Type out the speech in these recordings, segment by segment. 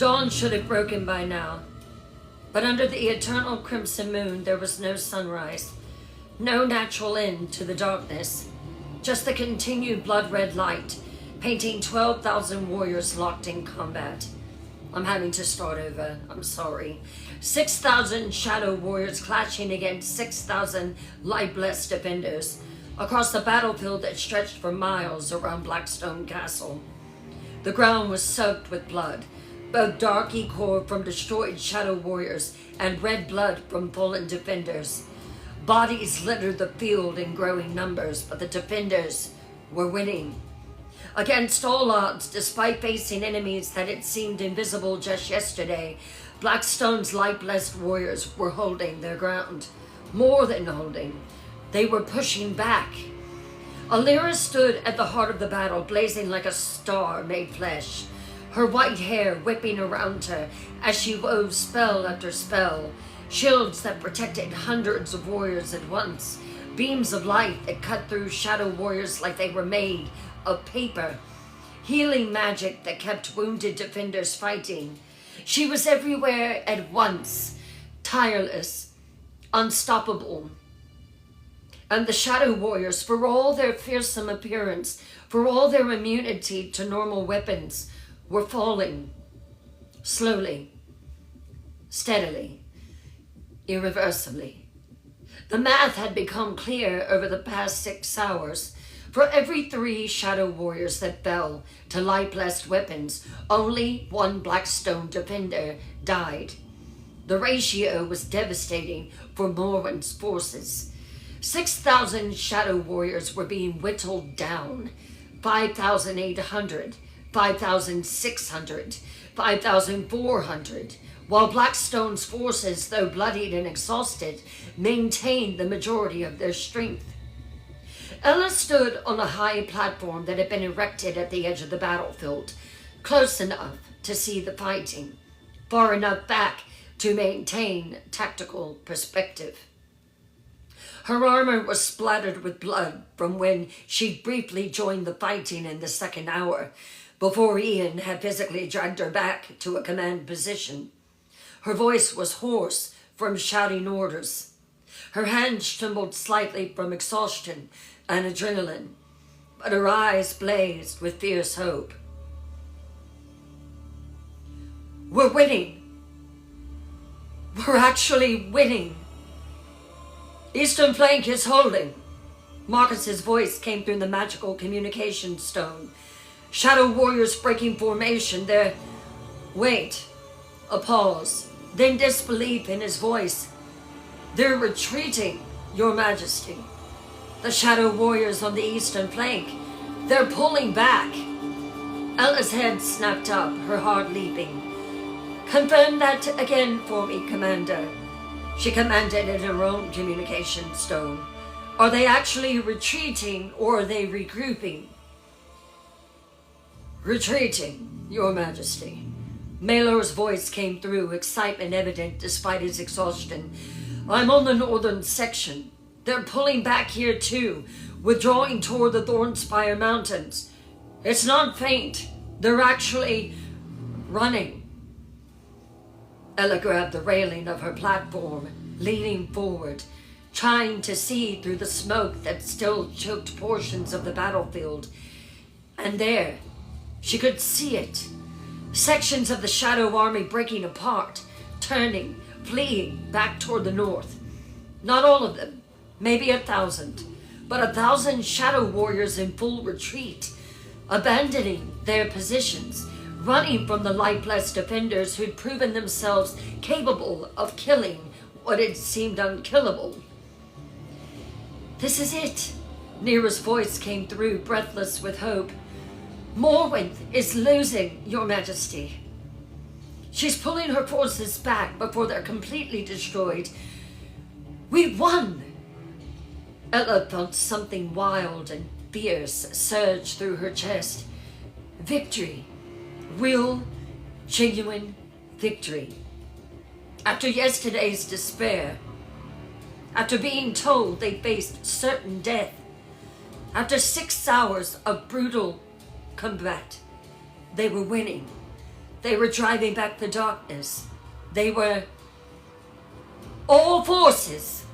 Dawn should have broken by now, but under the eternal crimson moon there was no sunrise, no natural end to the darkness, just the continued blood-red light, painting 12,000 warriors locked in combat. I'm having to start over, I'm sorry. 6,000 shadow warriors clashing against 6,000 light-blessed defenders across the battlefield that stretched for miles around Blackstone Castle. The ground was soaked with blood, both dark ichor from destroyed shadow warriors and red blood from fallen defenders. Bodies littered the field in growing numbers, but the defenders were winning. Against all odds, despite facing enemies that had seemed invisible just yesterday, Blackstone's light-blessed warriors were holding their ground. More than holding, they were pushing back. Alira stood at the heart of the battle, blazing like a star made flesh, her white hair whipping around her as she wove spell after spell, shields that protected hundreds of warriors at once, beams of light that cut through shadow warriors like they were made of paper, healing magic that kept wounded defenders fighting. She was everywhere at once, tireless, unstoppable. And the shadow warriors, for all their fearsome appearance, for all their immunity to normal weapons, were falling, slowly, steadily, irreversibly. The math had become clear over the past 6 hours. For every 3 shadow warriors that fell to light-blessed weapons, only 1 Blackstone defender died. The ratio was devastating for Morwen's forces. 6,000 shadow warriors were being whittled down. 5,800, 5,600, 5,400, while Blackstone's forces, though bloodied and exhausted, maintained the majority of their strength. Ella stood on a high platform that had been erected at the edge of the battlefield, close enough to see the fighting, far enough back to maintain tactical perspective. Her armor was splattered with blood from when she briefly joined the fighting in the second hour, before Ian had physically dragged her back to a command position. Her voice was hoarse from shouting orders. Her hands trembled slightly from exhaustion and adrenaline, but her eyes blazed with fierce hope. We're winning. We're actually winning. Eastern flank is holding. Marcus's voice came through the magical communication stone. Shadow warriors breaking formation. Wait. A pause. Then disbelief in his voice. They're retreating, Your Majesty. The shadow warriors on the eastern flank. They're pulling back. Ella's head snapped up, her heart leaping. Confirm that again for me, Commander. She commanded in her own communication stone. Are they actually retreating or are they regrouping? Retreating, Your Majesty. Maelor's voice came through, excitement evident despite his exhaustion. I'm on the northern section. They're pulling back here too, withdrawing toward the Thornspire Mountains. It's not faint. They're actually running. Ella grabbed the railing of her platform, leaning forward, trying to see through the smoke that still choked portions of the battlefield. And there, she could see it. Sections of the Shadow Army breaking apart, turning, fleeing back toward the north. Not all of them, maybe 1,000, but 1,000 shadow warriors in full retreat, abandoning their positions, running from the light-blessed defenders who'd proven themselves capable of killing what had seemed unkillable. This is it. Nira's voice came through, breathless with hope. Morwen is losing, Your Majesty. She's pulling her forces back before they're completely destroyed. We won! Ella felt something wild and fierce surge through her chest. Victory. Real, genuine victory. After yesterday's despair, after being told they faced certain death, after 6 hours of brutal combat, they were winning. They were driving back the darkness. They were all forces.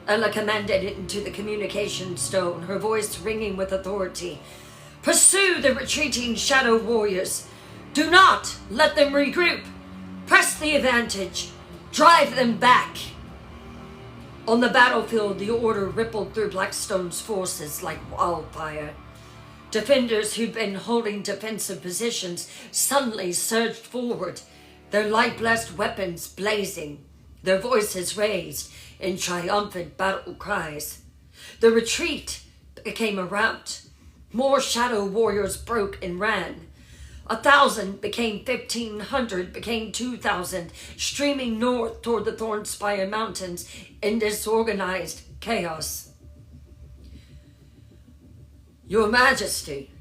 Ella commanded it into the communication stone, her voice ringing with authority. Pursue the retreating shadow warriors. Do not let them regroup. Press the advantage. Drive them back. On the battlefield, the order rippled through Blackstone's forces like wildfire. Defenders who'd been holding defensive positions suddenly surged forward, their light-blessed weapons blazing, their voices raised in triumphant battle cries. The retreat became a rout. More shadow warriors broke and ran. 1,000 became 1,500, became 2,000, streaming north toward the Thornspire Mountains in disorganized chaos. Your Majesty,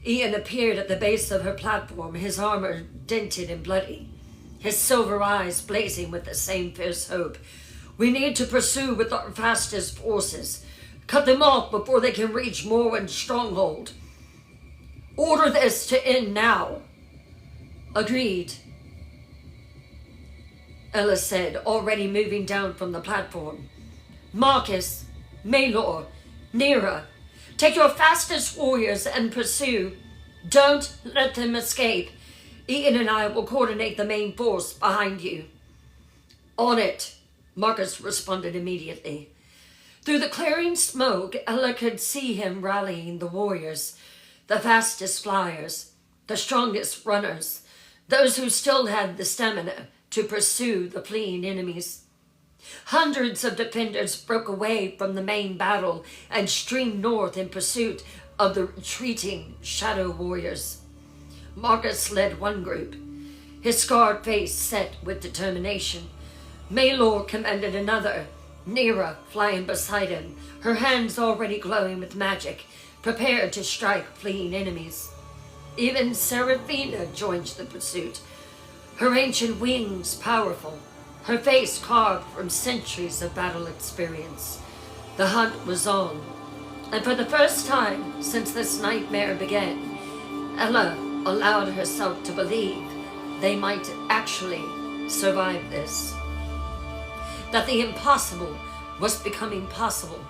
Ian appeared at the base of her platform, his armor dented and bloody, his silver eyes blazing with the same fierce hope. We need to pursue with our fastest forces. Cut them off before they can reach Morwen's stronghold. Order this to end now. Agreed, Ella said, already moving down from the platform. Marcus, Maelor, Nera, take your fastest warriors and pursue. Don't let them escape. Ian and I will coordinate the main force behind you. On it, Marcus responded immediately. Through the clearing smoke, Ella could see him rallying the warriors, the fastest flyers, the strongest runners, those who still had the stamina to pursue the fleeing enemies. Hundreds of defenders broke away from the main battle and streamed north in pursuit of the retreating shadow warriors. Marcus led one group, his scarred face set with determination. Maelor commanded another, Nera flying beside him, her hands already glowing with magic, prepared to strike fleeing enemies. Even Seraphina joined the pursuit, her ancient wings powerful, her face carved from centuries of battle experience. The hunt was on, and for the first time since this nightmare began, Ella allowed herself to believe they might actually survive this. That the impossible was becoming possible.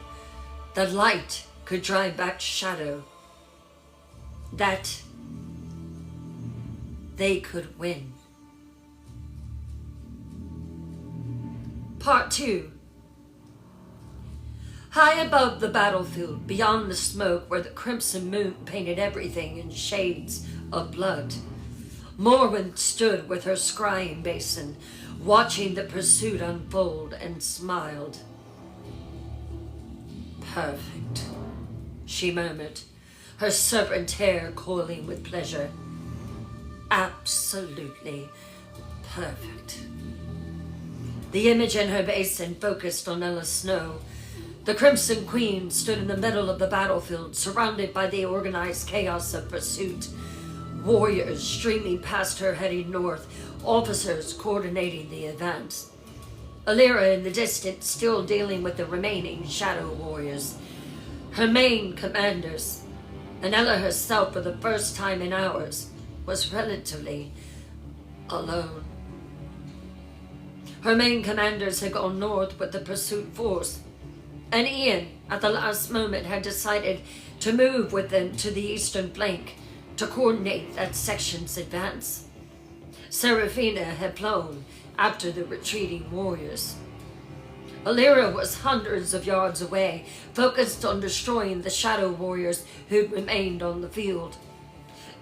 That light could drive back shadow. That they could win. Part 2. High above the battlefield, beyond the smoke where the crimson moon painted everything in shades of blood, Morwen stood with her scrying basin, watching the pursuit unfold, and smiled. Perfect, she murmured, her serpent hair coiling with pleasure. Absolutely perfect. The image in her basin focused on Ella Snow. The Crimson Queen stood in the middle of the battlefield, surrounded by the organized chaos of pursuit. Warriors streaming past her heading north, officers coordinating the advance. Alira in the distance still dealing with the remaining shadow warriors. Her main commanders, and Ella herself for the first time in hours, was relatively alone. Her main commanders had gone north with the pursuit force, and Ian, at the last moment, had decided to move with them to the eastern flank to coordinate that section's advance. Seraphina had flown after the retreating warriors. Alira was hundreds of yards away, focused on destroying the shadow warriors who'd remained on the field.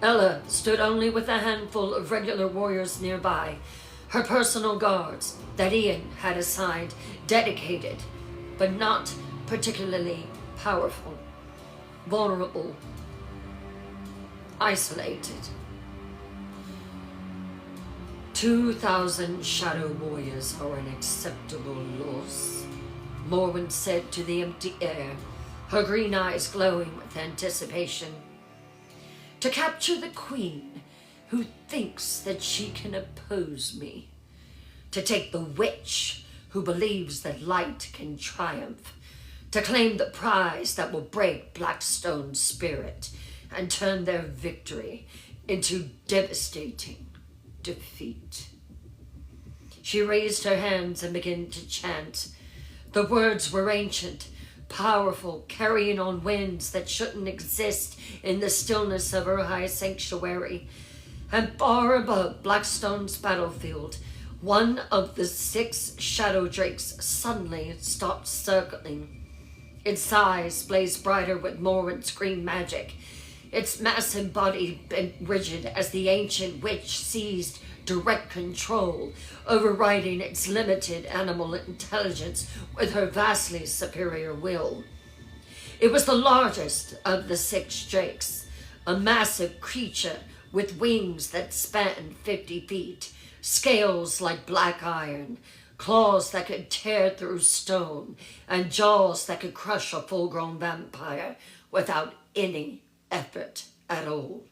Ella stood only with a handful of regular warriors nearby, her personal guards that Ian had assigned, dedicated, but not particularly powerful, vulnerable, isolated. 2,000 shadow warriors are an acceptable loss, Morwen said to the empty air, her green eyes glowing with anticipation. To capture the queen who thinks that she can oppose me. To take the witch who believes that light can triumph. To claim the prize that will break Blackstone's spirit and turn their victory into devastating defeat. She raised her hands and began to chant. The words were ancient, powerful, carrying on winds that shouldn't exist in the stillness of her high sanctuary. And far above Blackstone's battlefield, one of the 6 shadow drakes suddenly stopped circling. Its eyes blazed brighter with Morwenth's green magic. Its massive body bent rigid as the ancient witch seized direct control, overriding its limited animal intelligence with her vastly superior will. It was the largest of the 6 drakes, a massive creature with wings that spanned 50 feet, scales like black iron, claws that could tear through stone, and jaws that could crush a full-grown vampire without any effort at all.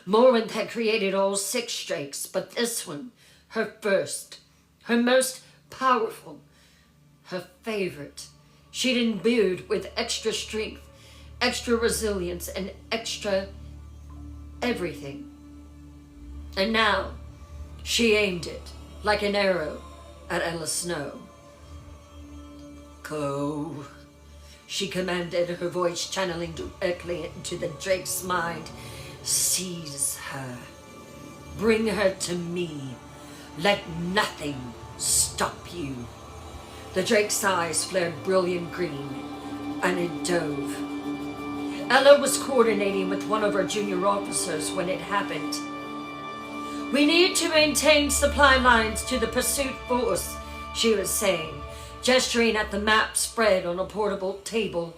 Morwenth had created all 6 drakes, but this one, her first, her most powerful, her favorite, she'd imbued with extra strength, extra resilience, and extra everything. And now, she aimed it like an arrow at Ella Snow. Go, she commanded, her voice channeling directly into the drake's mind. Seize her. Bring her to me. Let nothing stop you. The drake's eyes flared brilliant green, and it dove. Ella was coordinating with one of her junior officers when it happened. We need to maintain supply lines to the pursuit force, she was saying, gesturing at the map spread on a portable table.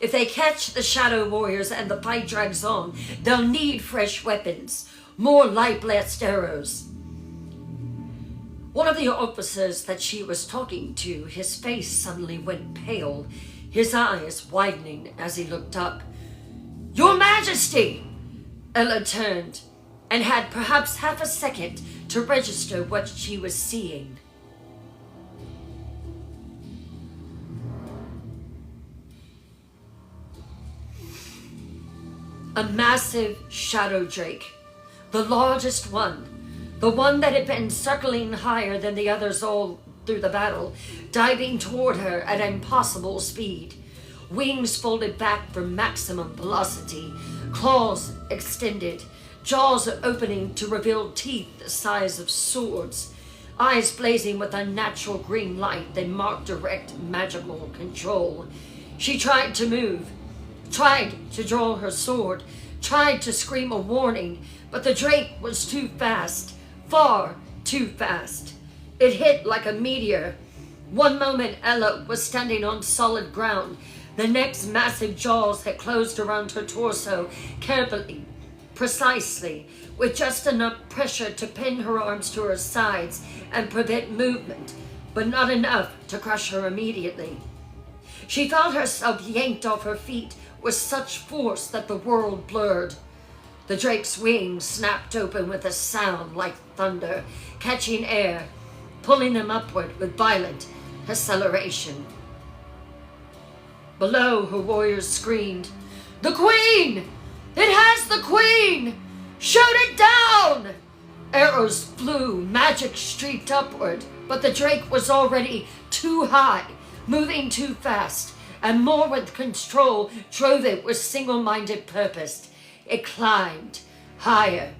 If they catch the Shadow Warriors and the fight drags on, they'll need fresh weapons, more light-blast arrows. One of the officers that she was talking to, his face suddenly went pale, his eyes widening as he looked up. Your Majesty! Ella turned and had perhaps half a second to register what she was seeing. A massive shadow drake, the largest one, the one that had been circling higher than the others all through the battle, diving toward her at impossible speed. Wings folded back for maximum velocity, claws extended, jaws opening to reveal teeth the size of swords, eyes blazing with unnatural green light that marked direct magical control. She tried to move, tried to draw her sword, tried to scream a warning, but the drake was too fast, far too fast. It hit like a meteor. One moment Ella was standing on solid ground. The next massive jaws had closed around her torso, carefully, precisely, with just enough pressure to pin her arms to her sides and prevent movement, but not enough to crush her immediately. She felt herself yanked off her feet with such force that the world blurred. The drake's wings snapped open with a sound like thunder, catching air, pulling them upward with violent acceleration. Below, her warriors screamed, "The Queen! It has the Queen! Shoot it down!" Arrows flew, magic streaked upward, but the drake was already too high, moving too fast, and Morwenth control drove it with single-minded purpose. It climbed higher,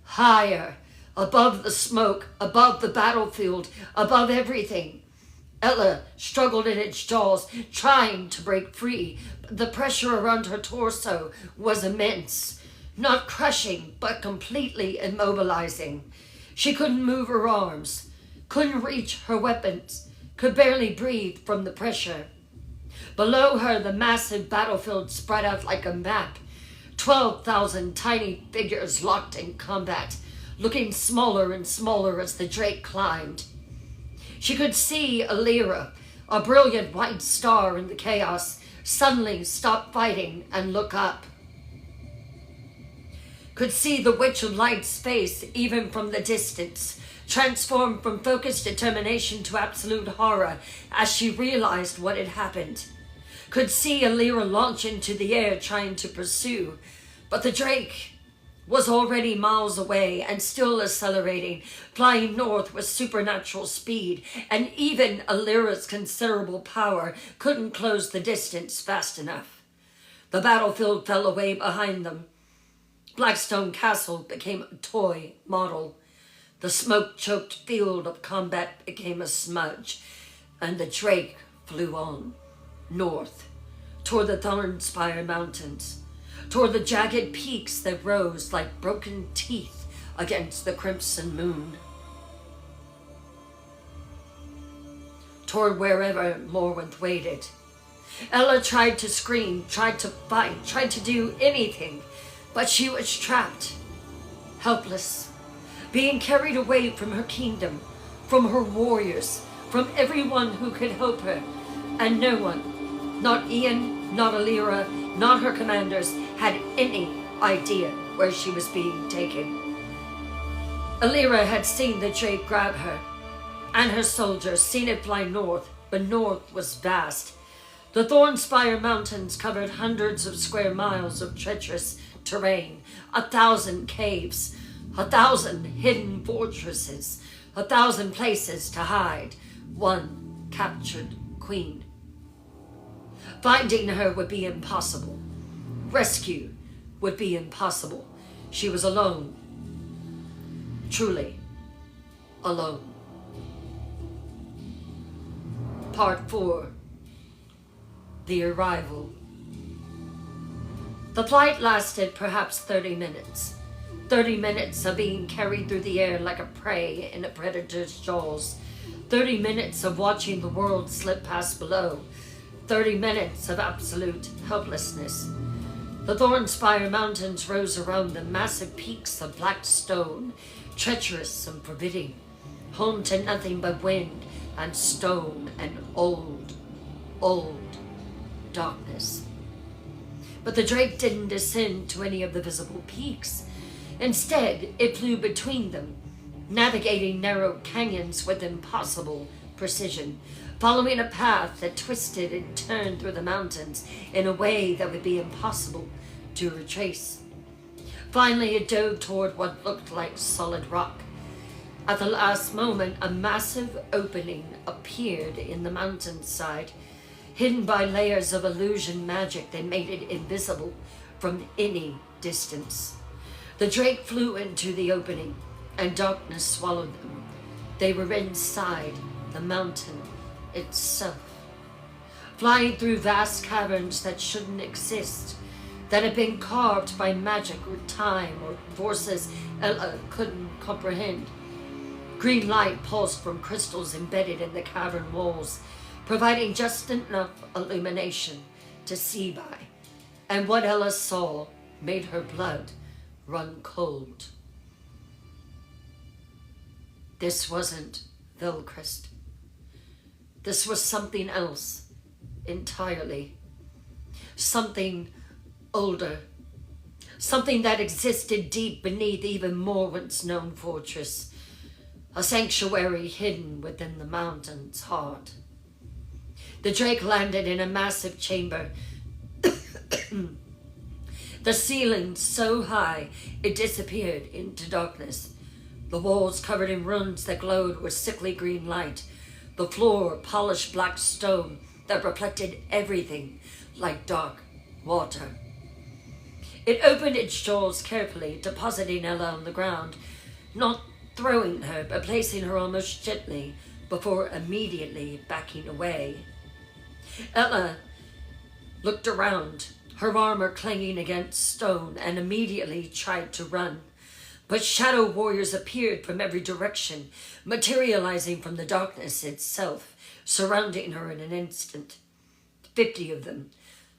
higher, above the smoke, above the battlefield, above everything. Ella struggled in its jaws, trying to break free, but the pressure around her torso was immense, not crushing, but completely immobilizing. She couldn't move her arms, couldn't reach her weapons, could barely breathe from the pressure. Below her, the massive battlefield spread out like a map. 12,000 tiny figures locked in combat, looking smaller and smaller as the drake climbed. She could see Alira, a brilliant white star in the chaos, suddenly stop fighting and look up. Could see the Witch of Light's face even from the distance, transformed from focused determination to absolute horror as she realized what had happened. Could see Alira launch into the air trying to pursue, but the drake, was already miles away and still accelerating, flying north with supernatural speed, and even Alira's considerable power couldn't close the distance fast enough. The battlefield fell away behind them. Blackstone Castle became a toy model. The smoke-choked field of combat became a smudge, and the Drake flew on, north, toward the Thornspire Mountains, toward the jagged peaks that rose like broken teeth against the crimson moon, toward wherever Morwenth waited. Ella tried to scream, tried to fight, tried to do anything, but she was trapped, helpless, being carried away from her kingdom, from her warriors, from everyone who could help her, and no one, not Ian, not Alira, not her commanders, had any idea where she was being taken. Alira had seen the Drake grab her, and her soldiers seen it fly north, but north was vast. The Thornspire Mountains covered hundreds of square miles of treacherous terrain, 1,000 caves, 1,000 hidden fortresses, 1,000 places to hide, one captured queen. Finding her would be impossible. Rescue would be impossible. She was alone. Truly alone. Part 4. The Arrival. The flight lasted perhaps 30 minutes. 30 minutes of being carried through the air like a prey in a predator's jaws. 30 minutes of watching the world slip past below. 30 minutes of absolute helplessness. The Thornspire Mountains rose around them, massive peaks of black stone, treacherous and forbidding, home to nothing but wind and stone and old, old darkness. But the Drake didn't descend to any of the visible peaks. Instead, it flew between them, navigating narrow canyons with impossible precision, following a path that twisted and turned through the mountains in a way that would be impossible to retrace. Finally, it dove toward what looked like solid rock. At the last moment, a massive opening appeared in the mountainside, hidden by layers of illusion magic that made it invisible from any distance. The Drake flew into the opening, and darkness swallowed them. They were inside the mountain itself, flying through vast caverns that shouldn't exist, that had been carved by magic or time or forces Ella couldn't comprehend. Green light pulsed from crystals embedded in the cavern walls, providing just enough illumination to see by, and what Ella saw made her blood run cold. This wasn't Vilchrist. This was something else entirely. Something older. Something that existed deep beneath even more once known fortress. A sanctuary hidden within the mountain's heart. The Drake landed in a massive chamber. The ceiling so high it disappeared into darkness. The walls covered in runes that glowed with sickly green light. The floor polished black stone that reflected everything like dark water. It opened its jaws carefully, depositing Ella on the ground, not throwing her, but placing her almost gently before immediately backing away. Ella looked around, her armor clanging against stone, and immediately tried to run. But shadow warriors appeared from every direction, materializing from the darkness itself, surrounding her in an instant. 50 of them,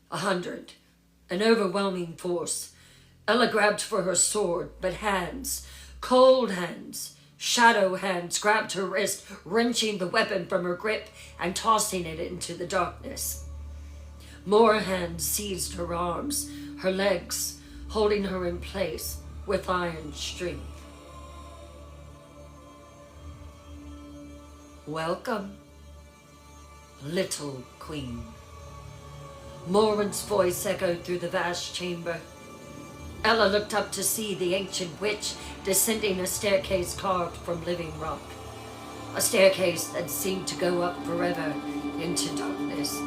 100, an overwhelming force. Ella grabbed for her sword, but hands, cold hands, shadow hands grabbed her wrist, wrenching the weapon from her grip and tossing it into the darkness. More hands seized her arms, her legs, holding her in place with iron strength. Welcome, little queen. Morwenth's voice echoed through the vast chamber. Ella looked up to see the ancient witch descending a staircase carved from living rock. A staircase that seemed to go up forever into darkness.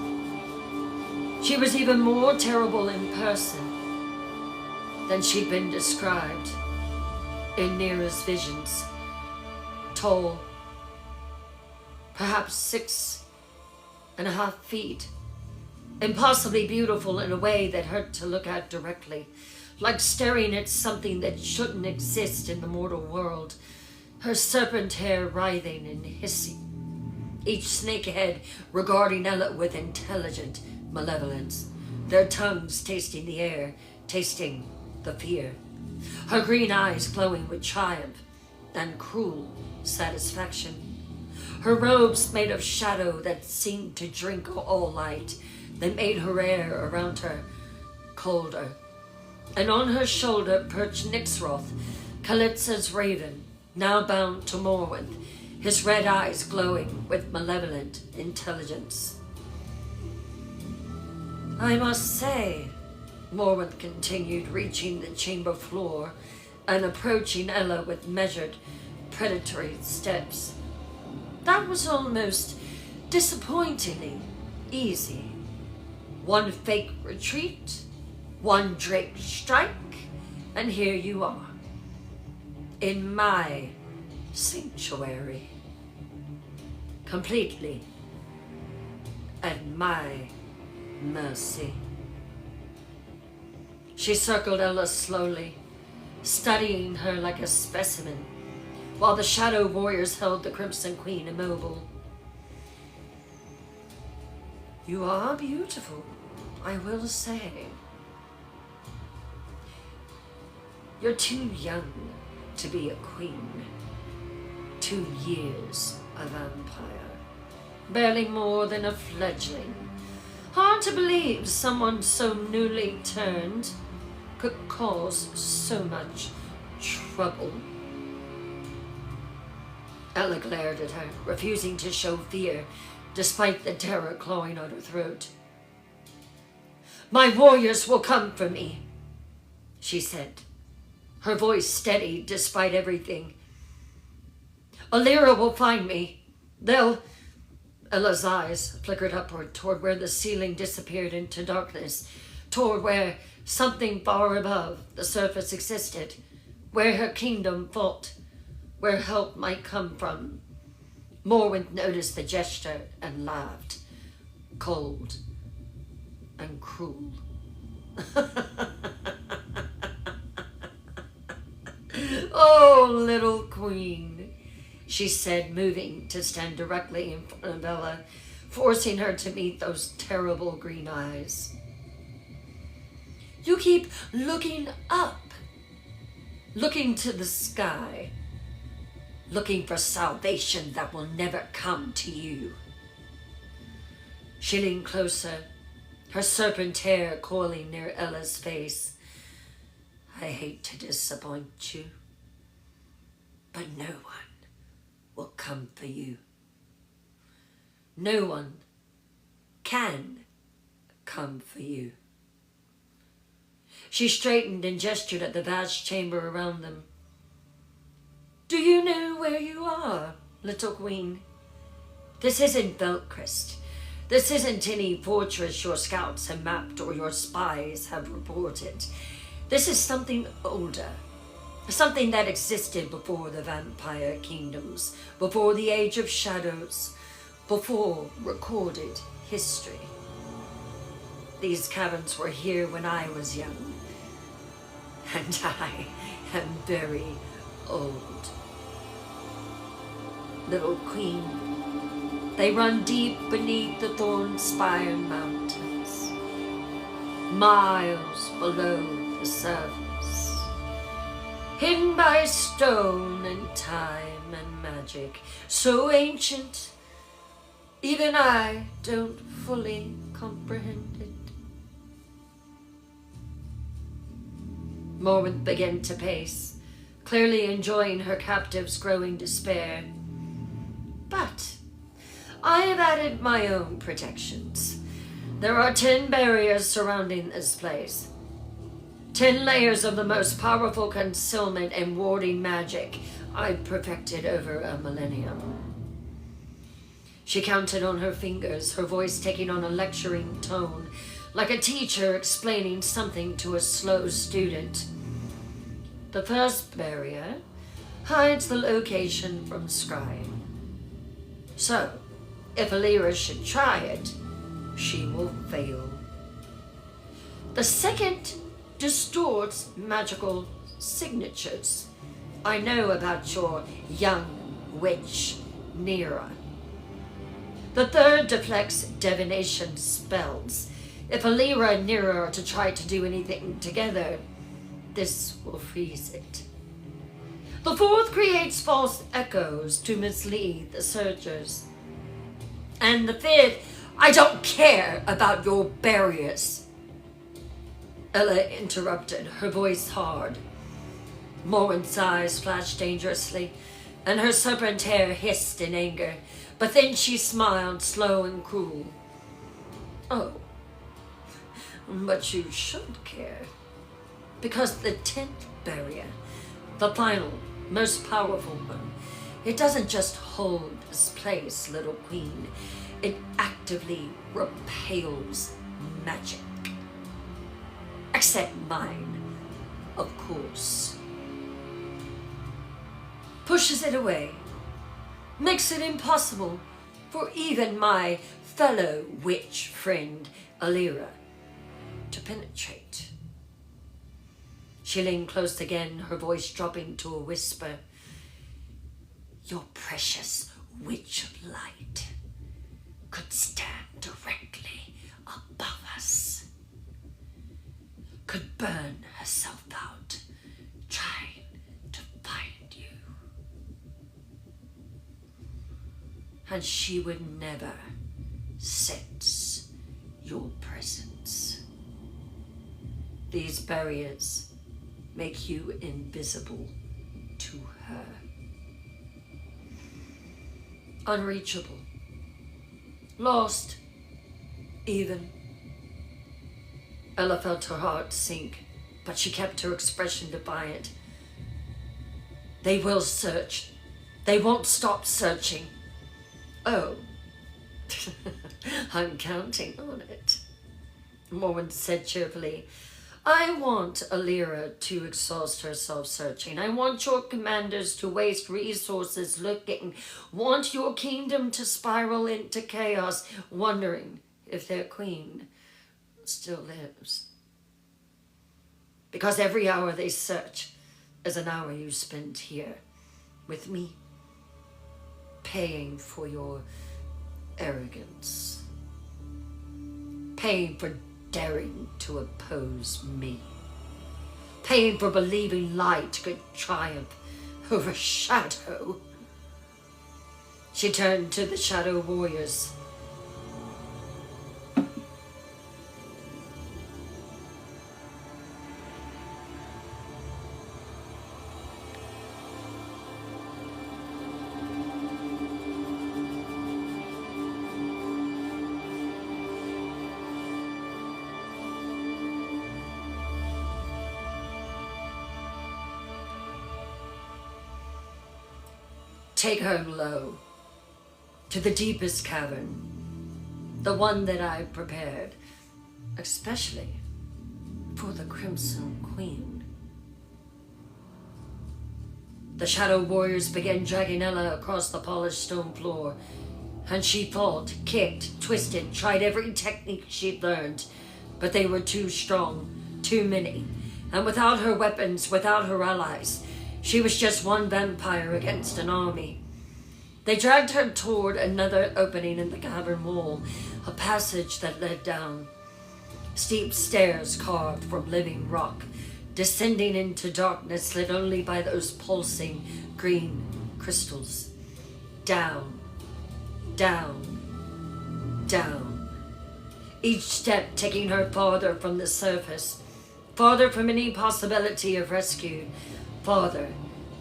She was even more terrible in person than she'd been described in Nira's visions. Tall, perhaps 6.5 feet, impossibly beautiful in a way that hurt to look at directly, like staring at something that shouldn't exist in the mortal world, her serpent hair writhing and hissing, each snake head regarding Ella with intelligent malevolence, their tongues tasting the air, tasting the fear, her green eyes glowing with triumph and cruel satisfaction, her robes made of shadow that seemed to drink all light, that made her air around her colder. And on her shoulder perched Nixroth, Kalitsa's raven, now bound to Morwen, his red eyes glowing with malevolent intelligence. I must say, Morwen continued, reaching the chamber floor and approaching Ella with measured, predatory steps, that was almost disappointingly easy. One fake retreat, one draped strike, and here you are, in my sanctuary, completely at my mercy. She circled Ella slowly, studying her like a specimen, while the shadow warriors held the Crimson Queen immobile. You are beautiful, I will say. You're too young to be a queen. 2 years a vampire. Barely more than a fledgling. Hard to believe someone so newly turned could cause so much trouble. Ella glared at her, refusing to show fear, despite the terror clawing at her throat. My warriors will come for me, she said, her voice steady despite everything. Alira will find me. They'll... Ella's eyes flickered upward toward where the ceiling disappeared into darkness, toward where something far above the surface existed, where her kingdom fought, where help might come from. Morwen noticed the gesture and laughed, cold and cruel. Oh, little queen, she said, moving to stand directly in front of Ella, forcing her to meet those terrible green eyes. You keep looking up, looking to the sky, looking for salvation that will never come to you. She leaned closer, her serpent hair coiling near Ella's face. I hate to disappoint you, but no one will come for you. No one can come for you. She straightened and gestured at the vast chamber around them. Do you know where you are, little queen? This isn't Veltcrest. This isn't any fortress your scouts have mapped or your spies have reported. This is something older. Something that existed before the vampire kingdoms, before the Age of Shadows, before recorded history. These caverns were here when I was young, and I am very old. Little queen, they run deep beneath the thorn-spired mountains, miles below the surface, hidden by stone and time and magic, so ancient, even I don't fully comprehend it. Morwen began to pace, clearly enjoying her captive's growing despair. But I have added my own protections. There are 10 barriers surrounding this place. 10 layers of the most powerful concealment and warding magic I've perfected over a millennium. She counted on her fingers, her voice taking on a lecturing tone, like a teacher explaining something to a slow student. The first barrier hides the location from scrying. So, if Alira should try it, she will fail. The second distorts magical signatures. I know about your young witch, Nira. The third deflects divination spells. If Alira and Nira are to try to do anything together, this will freeze it. The fourth creates false echoes to mislead the searchers. And the fifth, I don't care about your barriers. Ella interrupted, her voice hard. Morwen's eyes flashed dangerously, and her serpent hair hissed in anger. But then she smiled, slow and cruel. Oh, but you should care. Because the 10th barrier, the final, most powerful one, it doesn't just hold its place, little queen. It actively repels magic. Except mine, of course. Pushes it away. Makes it impossible for even my fellow witch friend, Alira, to penetrate. She leaned close again, her voice dropping to a whisper. Your precious witch of light could stand directly above us, could burn herself out trying to find you. And she would never sense your presence. These barriers make you invisible to her. Unreachable. Lost. Even. Ella felt her heart sink, but she kept her expression defiant. They will search. They won't stop searching. Oh. I'm counting on it, Morwen said cheerfully. I want Alira to exhaust herself searching. I want your commanders to waste resources looking. Want your kingdom to spiral into chaos, wondering if their queen still lives. Because every hour they search is an hour you spend here with me, paying for your arrogance, paying for daring to oppose me, paying for believing light could triumph over shadow. She turned to the shadow warriors. Take her low, to the deepest cavern, the one that I prepared, especially for the Crimson Queen. The Shadow Warriors began dragging Ella across the polished stone floor, and she fought, kicked, twisted, tried every technique she'd learned, but they were too strong, too many, and without her weapons, without her allies, she was just one vampire against an army. They dragged her toward another opening in the cavern wall, a passage that led down. Steep stairs carved from living rock, descending into darkness lit only by those pulsing green crystals. Down, down, down. Each step taking her farther from the surface, farther from any possibility of rescue, farther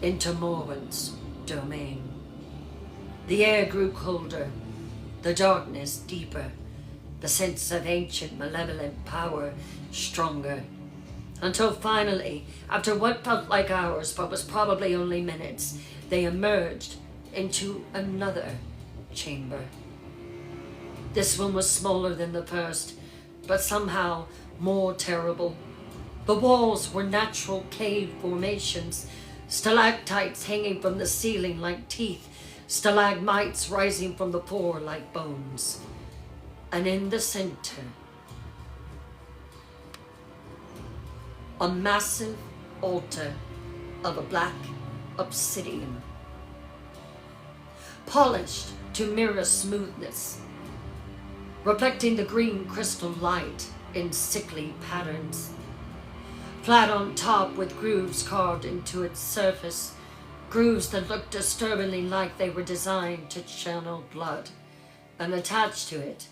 into Morwen's domain. The air grew colder, the darkness deeper, the sense of ancient malevolent power stronger. Until finally, after what felt like hours but was probably only minutes, they emerged into another chamber. This one was smaller than the first, but somehow more terrible. The walls were natural cave formations, stalactites hanging from the ceiling like teeth, stalagmites rising from the floor like bones. And in the center, a massive altar of a black obsidian, polished to mirror smoothness, reflecting the green crystal light in sickly patterns. Flat on top with grooves carved into its surface, grooves that looked disturbingly like they were designed to channel blood, and attached to it,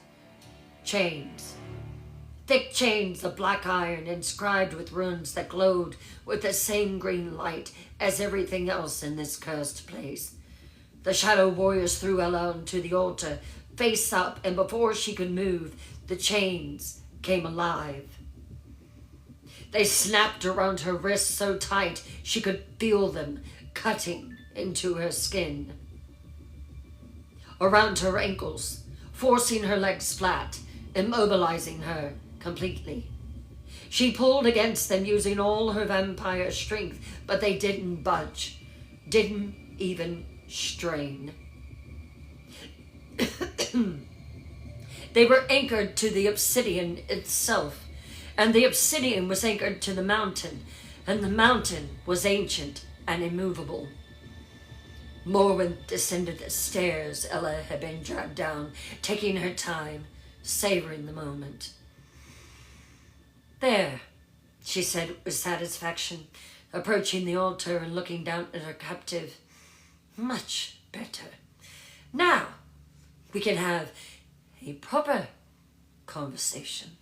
chains. Thick chains of black iron inscribed with runes that glowed with the same green light as everything else in this cursed place. The shadow warriors threw Ella onto the altar, face up, and before she could move, the chains came alive. They snapped around her wrists so tight she could feel them cutting into her skin. Around her ankles, forcing her legs flat, immobilizing her completely. She pulled against them using all her vampire strength, but they didn't budge, didn't even strain. They were anchored to the obsidian itself, and the obsidian was anchored to the mountain, and the mountain was ancient and immovable. Morwen descended the stairs Ella had been dragged down, taking her time, savoring the moment. "There," she said with satisfaction, approaching the altar and looking down at her captive. "Much better. Now we can have a proper conversation."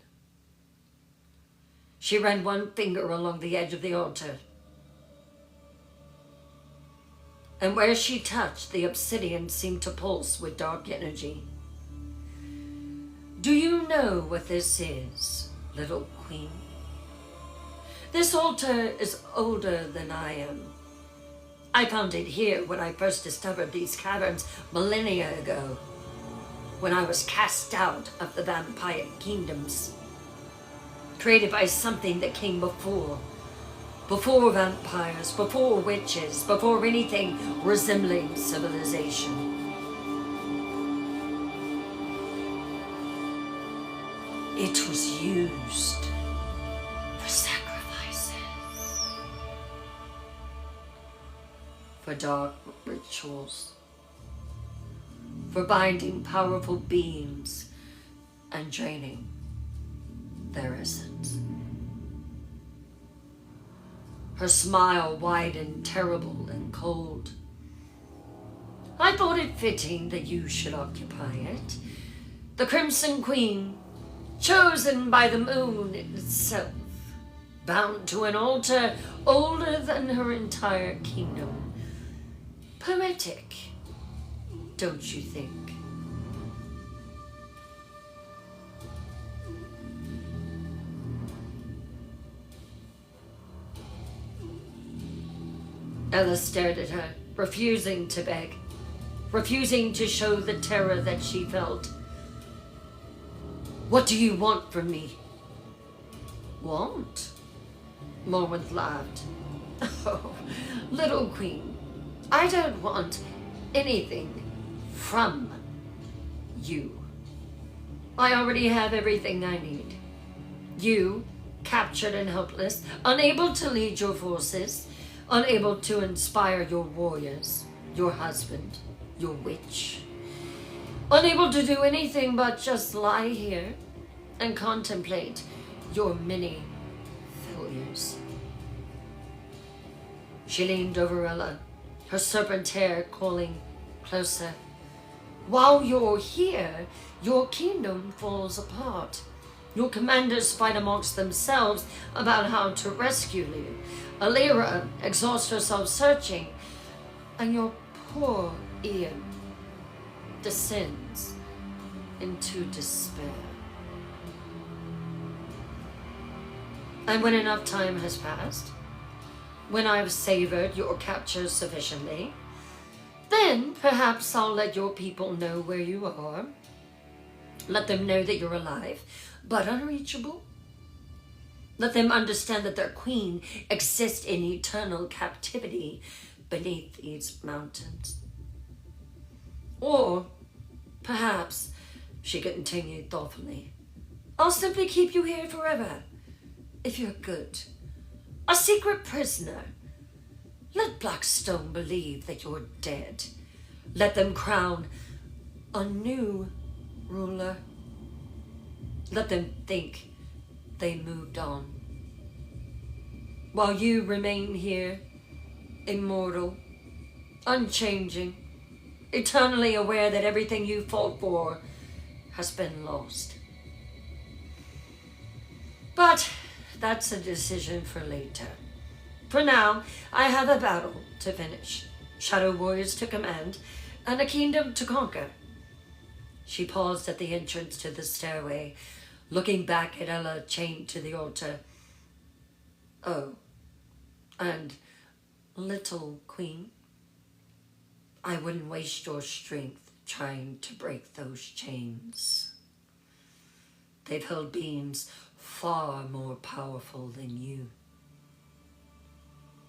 She ran one finger along the edge of the altar, and where she touched, the obsidian seemed to pulse with dark energy. "Do you know what this is, little queen? This altar is older than I am. I found it here when I first discovered these caverns millennia ago, when I was cast out of the vampire kingdoms, created by something that came before vampires, before witches, before anything resembling civilization. It was used for sacrifices, for dark rituals, for binding powerful beings and draining their essence." Her smile wide and terrible and cold. "I thought it fitting that you should occupy it. The Crimson Queen, chosen by the moon itself, bound to an altar older than her entire kingdom. Poetic, don't you think?" Ella stared at her, refusing to beg, refusing to show the terror that she felt. "What do you want from me?" "Want?" Morwen laughed. "Oh, little queen, I don't want anything from you. I already have everything I need. You, captured and helpless, unable to lead your forces, unable to inspire your warriors, your husband, your witch, unable to do anything but just lie here and contemplate your many failures." She leaned over Ella, her serpent hair coiling closer. "While you're here, your kingdom falls apart. Your commanders fight amongst themselves about how to rescue you. Alira exhausts herself searching, and your poor Ian descends into despair." And when enough time has passed, when I've savored your capture sufficiently, then perhaps I'll let your people know where you are. Let them know that you're alive, but unreachable. Let them understand that their queen exists in eternal captivity beneath these mountains. Or perhaps, she continued thoughtfully, I'll simply keep you here forever, if you're good. A secret prisoner. Let Blackstone believe that you're dead. Let them crown a new ruler. Let them think they moved on. While you remain here, immortal, unchanging, eternally aware that everything you fought for has been lost. But that's a decision for later. For now, I have a battle to finish, shadow warriors to command, and a kingdom to conquer. She paused at the entrance to the stairway, looking back at Ella chained to the altar. Oh, and little queen, I wouldn't waste your strength trying to break those chains. They've held beings far more powerful than you.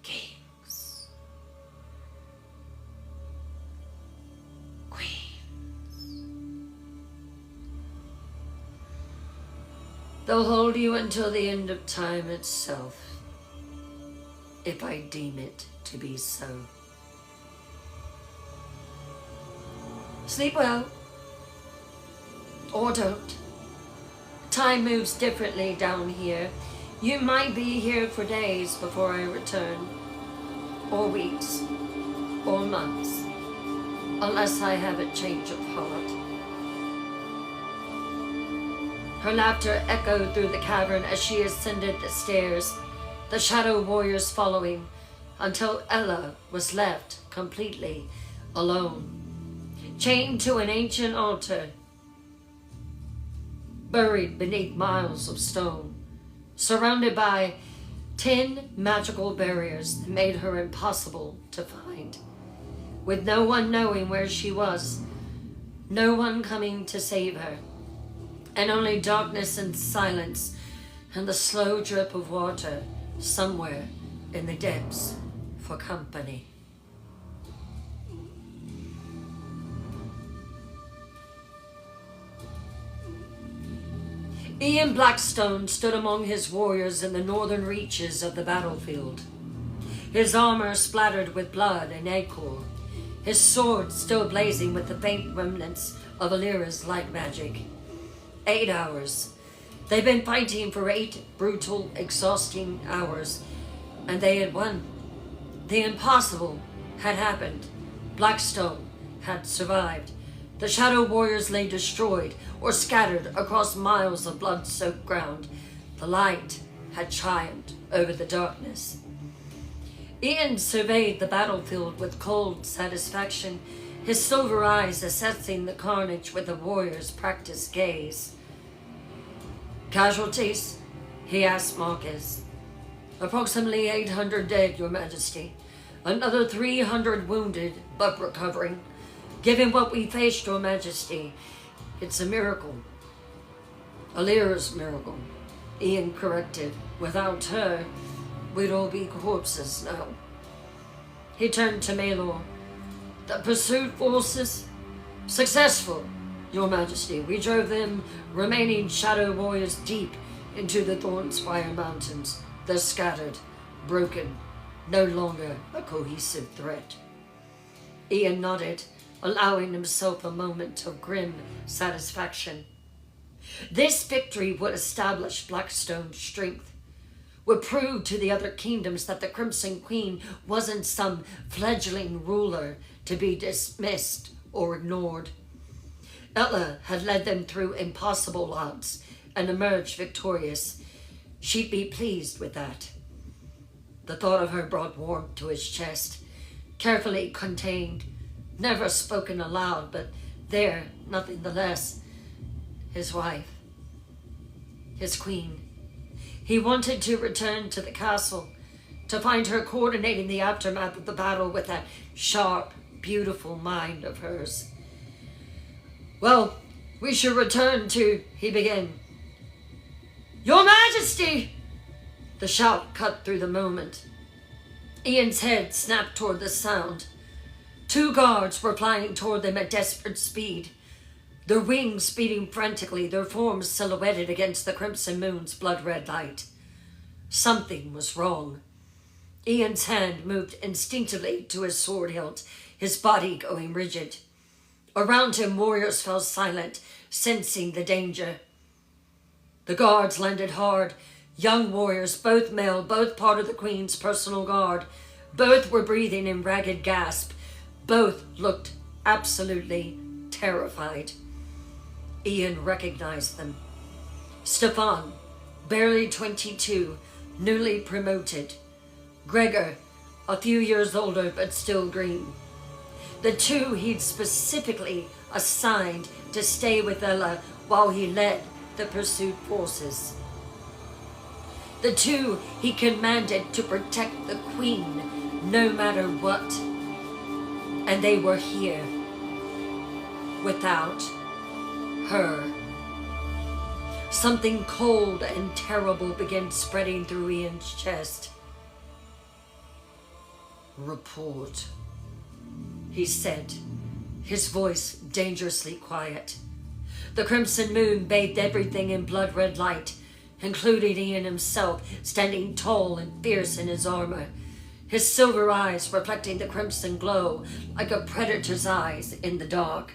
Kings. Queens. They'll hold you until the end of time itself, if I deem it to be so. Sleep well, or don't. Time moves differently down here. You might be here for days before I return, or weeks, or months, unless I have a change of heart. Her laughter echoed through the cavern as she ascended the stairs, the shadow warriors following, until Ella was left completely alone, chained to an ancient altar, buried beneath miles of stone, surrounded by 10 magical barriers that made her impossible to find, with no one knowing where she was, no one coming to save her, and only darkness and silence and the slow drip of water somewhere in the depths for company. Ian Blackstone stood among his warriors in the northern reaches of the battlefield, his armor splattered with blood and ichor, his sword still blazing with the faint remnants of Alira's light magic. 8 hours. They'd been fighting for 8 brutal, exhausting hours, and they had won. The impossible had happened. Blackstone had survived. The shadow warriors lay destroyed or scattered across miles of blood-soaked ground. The light had triumphed over the darkness. Ian surveyed the battlefield with cold satisfaction, his silver eyes assessing the carnage with a warrior's practiced gaze. Casualties? He asked Marcus. Approximately 800 dead, Your Majesty. Another 300 wounded, but recovering. Given what we faced, Your Majesty, it's a miracle. Alira's miracle, Ian corrected. Without her, we'd all be corpses now. He turned to Maelor. The pursuit forces? Successful, Your Majesty. We drove them remaining shadow warriors deep into the Thornspire Mountains. They're scattered, broken, no longer a cohesive threat. Ian nodded, allowing himself a moment of grim satisfaction. This victory would establish Blackstone's strength, would prove to the other kingdoms that the Crimson Queen wasn't some fledgling ruler to be dismissed or ignored. Ella had led them through impossible odds and emerged victorious. She'd be pleased with that. The thought of her brought warmth to his chest, carefully contained, never spoken aloud, but there, nothing the less. His wife, his queen, He wanted to return to the castle, to find her coordinating the aftermath of the battle with that sharp, beautiful mind of hers. "Well, we should return to," he began. "Your Majesty!" The shout cut through the moment. Ian's head snapped toward the sound. 2 guards were flying toward them at desperate speed, their wings beating frantically, their forms silhouetted against the crimson moon's blood-red light. Something was wrong. Ian's hand moved instinctively to his sword hilt, his body going rigid. Around him, warriors fell silent, sensing the danger. The guards landed hard. Young warriors, both male, both part of the Queen's personal guard. Both were breathing in ragged gasps. Both looked absolutely terrified. Ian recognized them. Stefan, barely 22, newly promoted. Gregor, a few years older but still green. The 2 he'd specifically assigned to stay with Ella while he led the pursuit forces. The 2 he commanded to protect the Queen no matter what. And they were here without her. Something cold and terrible began spreading through Ian's chest. "Report," he said, his voice dangerously quiet. The crimson moon bathed everything in blood-red light, including Ian himself, standing tall and fierce in his armor, his silver eyes reflecting the crimson glow like a predator's eyes in the dark.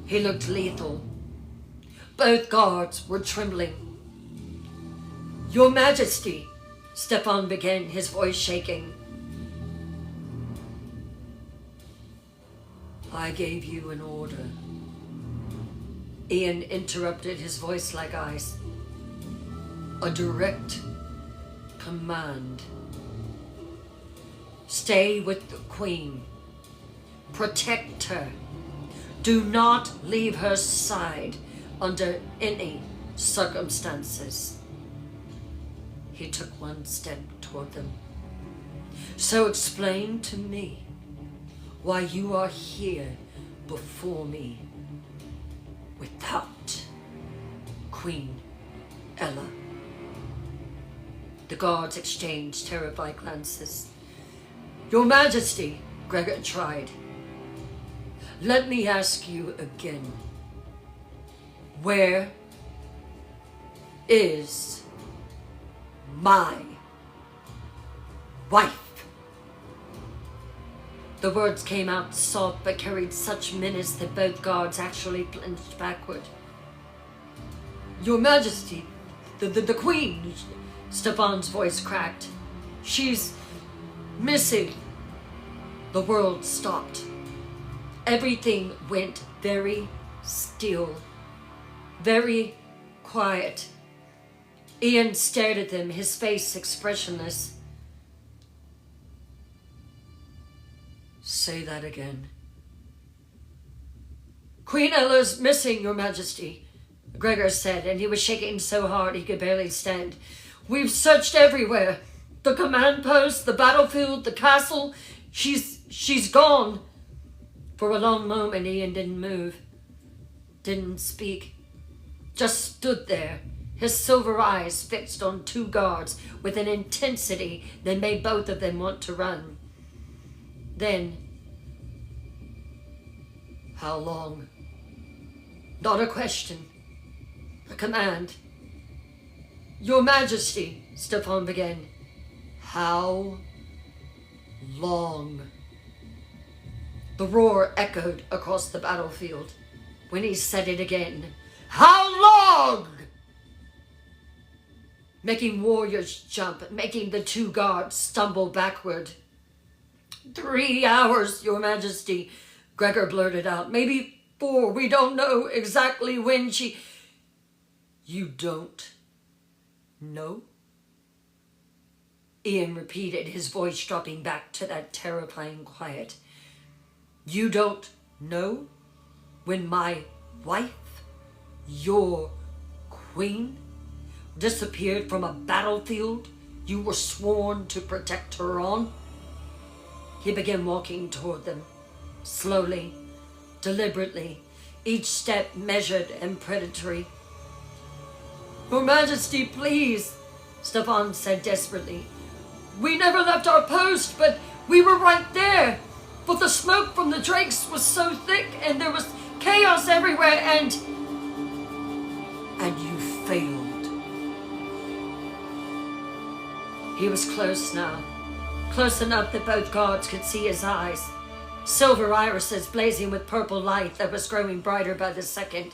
He looked lethal. Both guards were trembling. "Your Majesty," Stefan began, his voice shaking. "I gave you an order." Ian interrupted, his voice like ice. "A direct command. Stay with the Queen. Protect her. Do not leave her side under any circumstances." He took one step toward them. "So explain to me why you are here before me without Queen Ella." The guards exchanged terrified glances. "Your Majesty," Gregor tried. "Let me ask you again. Where is my wife?" The words came out soft but carried such menace that both guards actually plunged backward. "Your Majesty, the Queen," Stefan's voice cracked. "She's missing." The world stopped. Everything went very still, very quiet. Ian stared at them, his face expressionless. "Say that again." "Queen Ella's missing, Your Majesty," Gregor said, and he was shaking so hard he could barely stand. "We've searched everywhere. The command post, the battlefield, the castle. She's gone." For a long moment, Ian didn't move, didn't speak, just stood there, his silver eyes fixed on 2 guards with an intensity that made both of them want to run. Then, "How long?" Not a question, a command. "Your Majesty," Stefan began. "How long?" The roar echoed across the battlefield. When he said it again, "How long?" Making warriors jump, making the 2 guards stumble backward. 3 hours, Your Majesty," Gregor blurted out. "Maybe 4. We don't know exactly when she..." "You don't know?" Ian repeated, his voice dropping back to that terrifying quiet. "You don't No, when my wife, your queen, disappeared from a battlefield you were sworn to protect her on? He began walking toward them, slowly, deliberately, each step measured and predatory. Your Majesty, please, Stefan said desperately. We never left our post, but we were right there. But the smoke from the drakes was so thick, and there was chaos everywhere, and you failed. He was close now, close enough that both guards could see his eyes, silver irises blazing with purple light that was growing brighter by the second,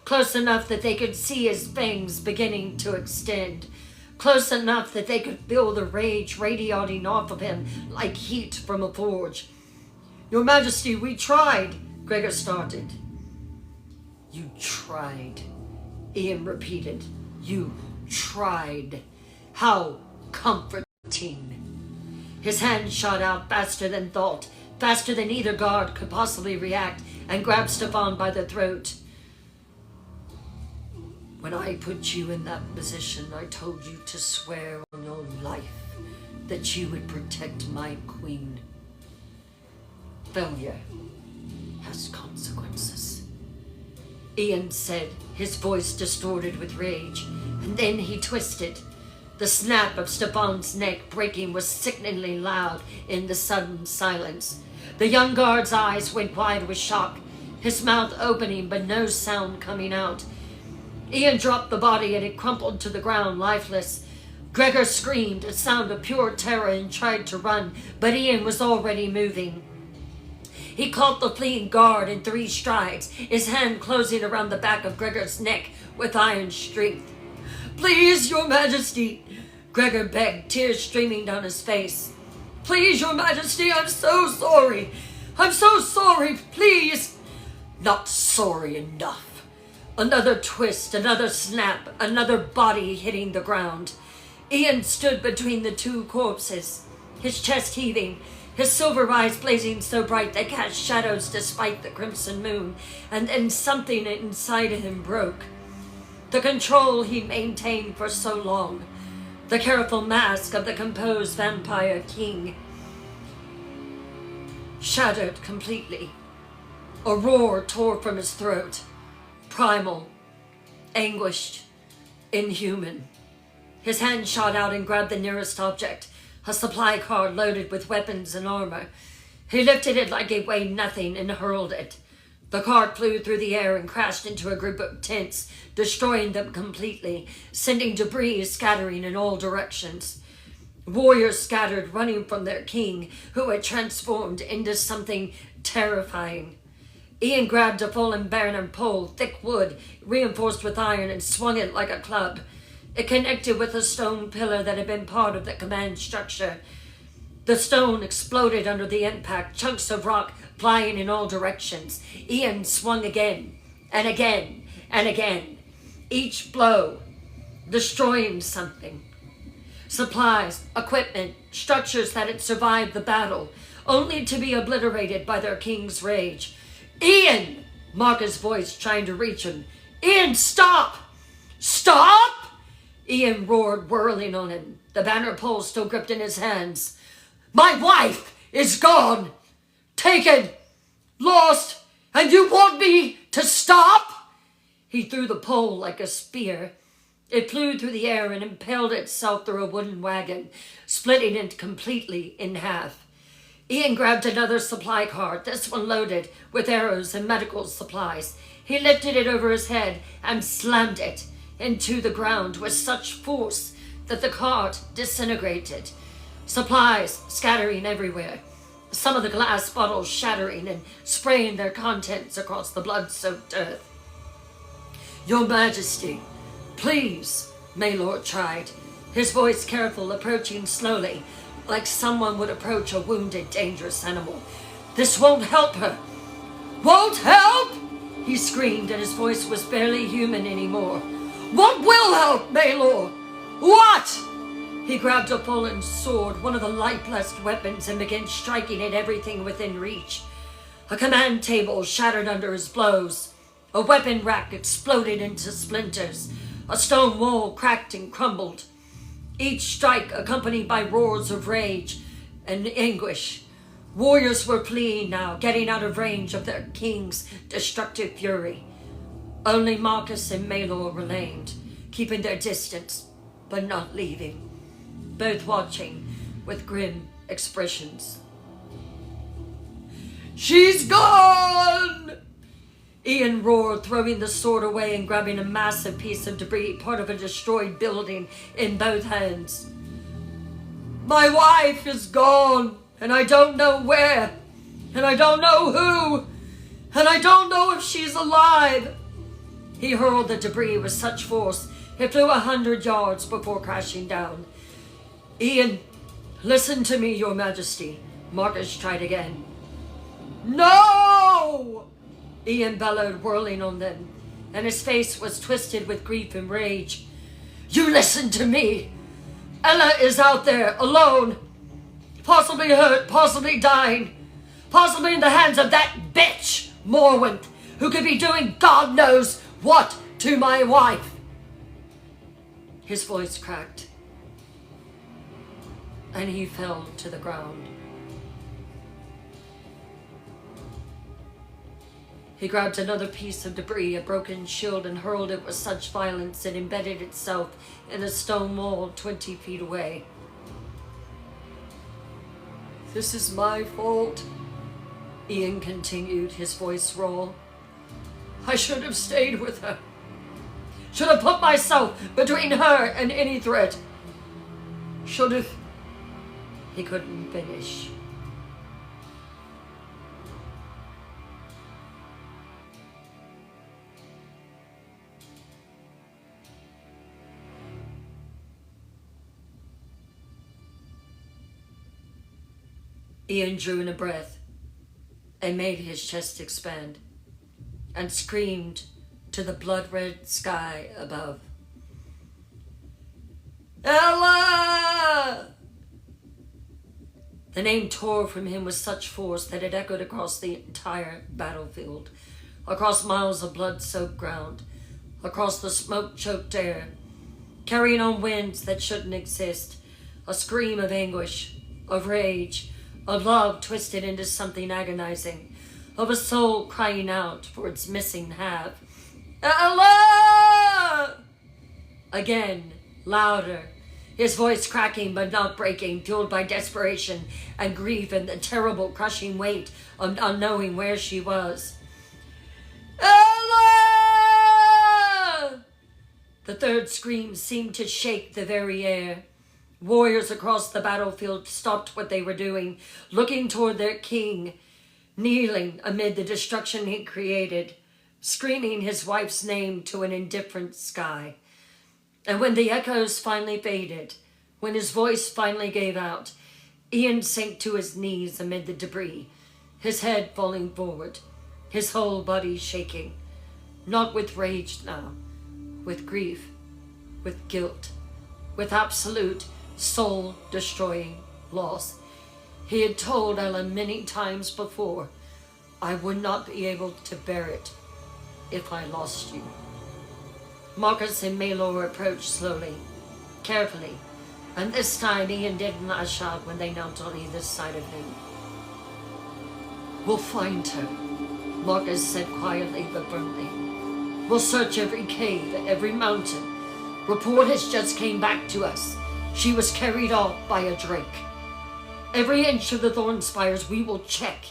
close enough that they could see his fangs beginning to extend, close enough that they could feel the rage radiating off of him like heat from a forge. Your Majesty, we tried, Gregor started. You tried, Ian repeated. You tried. How comforting. His hand shot out faster than thought, faster than either guard could possibly react, and grabbed Stefan by the throat. When I put you in that position, I told you to swear on your life that you would protect my queen. Failure has consequences, Ian said, his voice distorted with rage, and then he twisted. The snap of Stefan's neck breaking was sickeningly loud in the sudden silence. The young guard's eyes went wide with shock, his mouth opening but no sound coming out. Ian dropped the body and it crumpled to the ground, lifeless. Gregor screamed, a sound of pure terror, and tried to run, but Ian was already moving. He caught the fleeing guard in 3 strides, his hand closing around the back of Gregor's neck with iron strength. Please, Your Majesty, Gregor begged, tears streaming down his face. Please, Your Majesty, I'm so sorry. I'm so sorry, please. Not sorry enough. Another twist, another snap, another body hitting the ground. Ian stood between the 2 corpses, his chest heaving, his silver eyes blazing so bright they cast shadows despite the crimson moon, and then something inside of him broke. The control he maintained for so long, the careful mask of the composed vampire king, shattered completely. A roar tore from his throat, primal, anguished, inhuman. His hand shot out and grabbed the nearest object, a supply cart loaded with weapons and armor. He lifted it like it weighed nothing and hurled it. The cart flew through the air and crashed into a group of tents, destroying them completely, sending debris scattering in all directions. Warriors scattered, running from their king, who had transformed into something terrifying. Ian grabbed a fallen banner pole, thick wood, reinforced with iron, and swung it like a club. It connected with a stone pillar that had been part of the command structure. The stone exploded under the impact, chunks of rock flying in all directions. Ian swung again, and again, and again. Each blow destroying something. Supplies, equipment, structures that had survived the battle, only to be obliterated by their king's rage. Ian! Marca's voice trying to reach him. Ian, stop! Stop! Ian roared, whirling on him, the banner pole still gripped in his hands. My wife is gone, taken, lost, and you want me to stop? He threw the pole like a spear. It flew through the air and impaled itself through a wooden wagon, splitting it completely in half. Ian grabbed another supply cart, this one loaded with arrows and medical supplies. He lifted it over his head and slammed it into the ground with such force that the cart disintegrated. Supplies scattering everywhere, some of the glass bottles shattering and spraying their contents across the blood-soaked earth. Your Majesty, please, Maelor tried, his voice careful, approaching slowly, like someone would approach a wounded, dangerous animal. This won't help her. Won't help? He screamed, and his voice was barely human anymore. What will help, Maelor? What? He grabbed a fallen sword, one of the light-blessed weapons, and began striking at everything within reach. A command table shattered under his blows. A weapon rack exploded into splinters. A stone wall cracked and crumbled. Each strike accompanied by roars of rage and anguish. Warriors were fleeing now, getting out of range of their king's destructive fury. Only Marcus and Maelor remained, keeping their distance, but not leaving, both watching with grim expressions. "She's gone!" Ian roared, throwing the sword away and grabbing a massive piece of debris, part of a destroyed building, in both hands. "My wife is gone, and I don't know where, and I don't know who, and I don't know if she's alive." He hurled the debris with such force it flew 100 yards before crashing down. "Ian, listen to me, Your Majesty," Marcus tried again. "No!" Ian bellowed, whirling on them, and his face was twisted with grief and rage. "You listen to me! Ella is out there, alone, possibly hurt, possibly dying, possibly in the hands of that bitch, Morwenth, who could be doing God knows what to my wife." His voice cracked, and he fell to the ground. He grabbed another piece of debris, a broken shield, and hurled it with such violence it embedded itself in a stone wall 20 feet away. "This is my fault," Ian continued, his voice raw. "I should have stayed with her. Should have put myself between her and any threat. Should have..." He couldn't finish. Ian drew in a breath and made his chest expand and screamed to the blood-red sky above. "Ella!" The name tore from him with such force that it echoed across the entire battlefield, across miles of blood-soaked ground, across the smoke-choked air, carrying on winds that shouldn't exist, a scream of anguish, of rage, of love twisted into something agonizing, of a soul crying out for its missing half. "Ella!" Again, louder, his voice cracking but not breaking, fueled by desperation and grief and the terrible crushing weight of not knowing where she was. "Ella!" The third scream seemed to shake the very air. Warriors across the battlefield stopped what they were doing, looking toward their king, kneeling amid the destruction he created, screaming his wife's name to an indifferent sky. And when the echoes finally faded, when his voice finally gave out, Ian sank to his knees amid the debris, his head falling forward, his whole body shaking, not with rage now, with grief, with guilt, with absolute soul-destroying loss. He had told Ella many times before, "I would not be able to bear it if I lost you." Marcus and Maelor approached slowly, carefully, and this time Ian didn't lash out when they knelt on either side of him. "We'll find her," Marcus said quietly but firmly. "We'll search every cave, every mountain. Report has just came back to us. She was carried off by a drake. Every inch of the Thornspires we will check.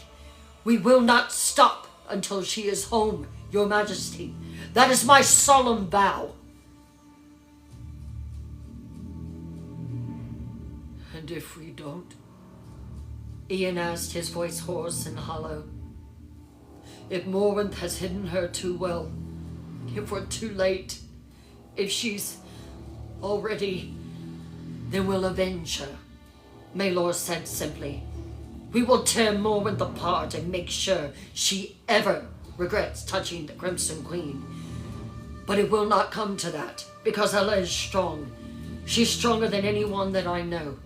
We will not stop until she is home, Your Majesty. That is my solemn vow." "And if we don't?" Ian asked, his voice hoarse and hollow. "If Morwenth has hidden her too well, if we're too late, if she's already, then we'll avenge her," Maelor said simply. "We will tear Morwenth apart and make sure she ever regrets touching the Crimson Queen. But it will not come to that, because Ella is strong. She's stronger than anyone that I know,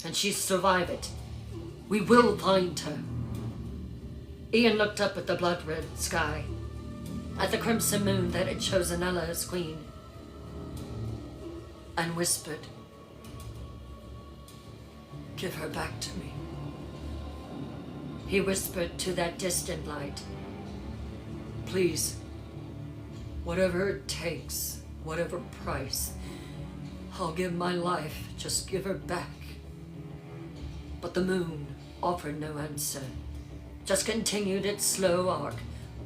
and she'll survive it. We will find her." Ian looked up at the blood-red sky, at the crimson moon that had chosen Ella as queen, and whispered, "Give her back to me." He whispered to that distant light, "Please, whatever it takes, whatever price, I'll give my life, just give her back." But the moon offered no answer, just continued its slow arc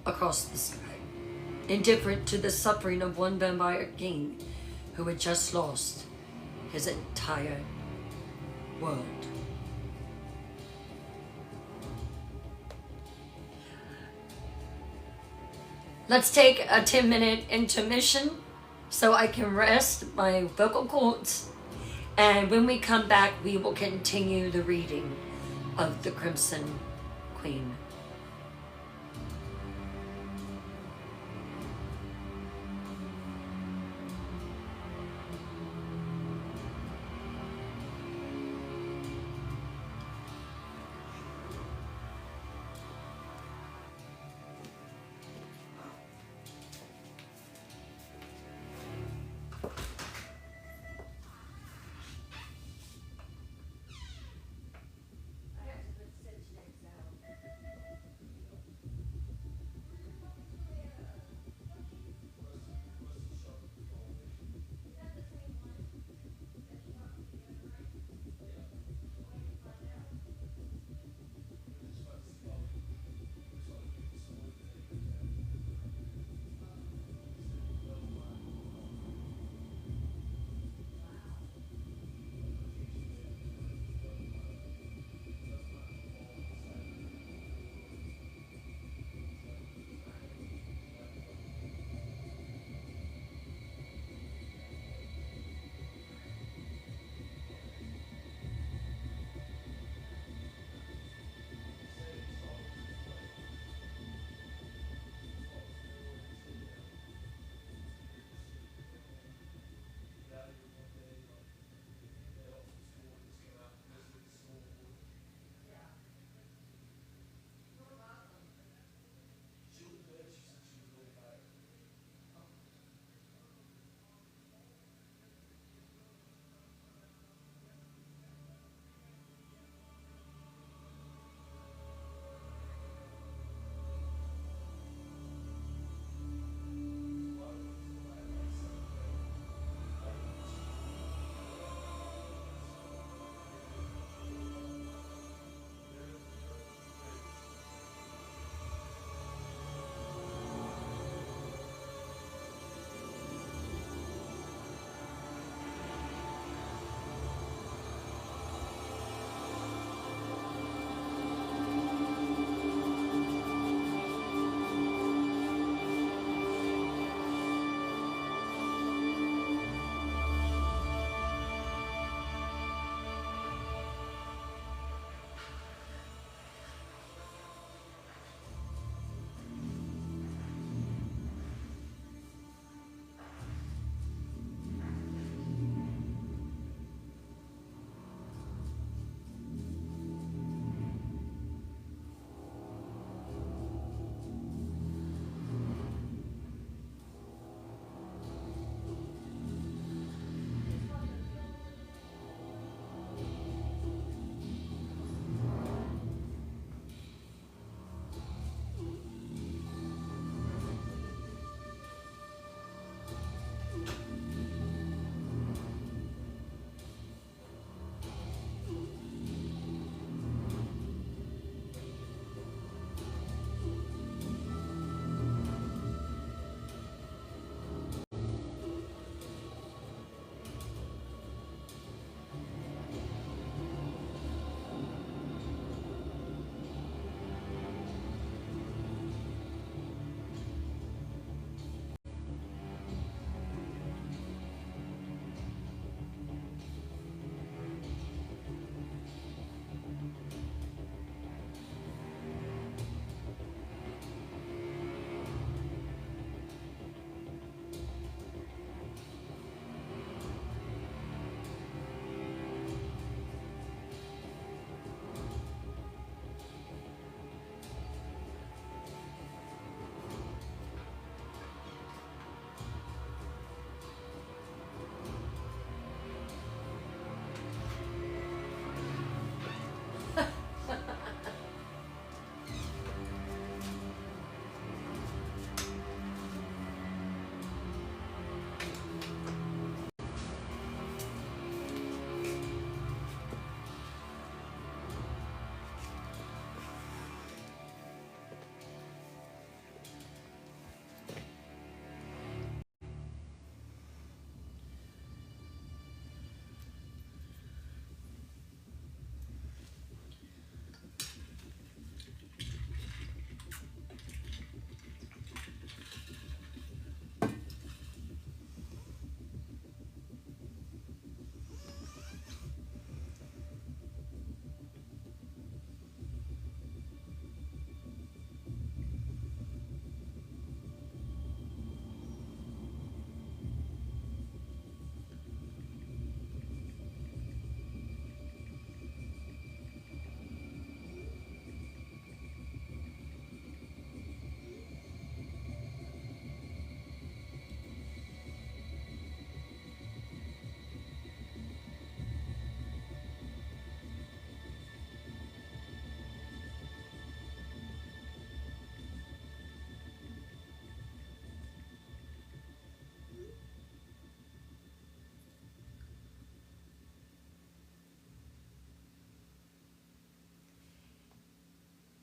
across the sky, indifferent to the suffering of one vampire king who had just lost his entire world. Let's take a 10-minute intermission so I can rest my vocal cords. And when we come back, we will continue the reading of the Crimson Queen.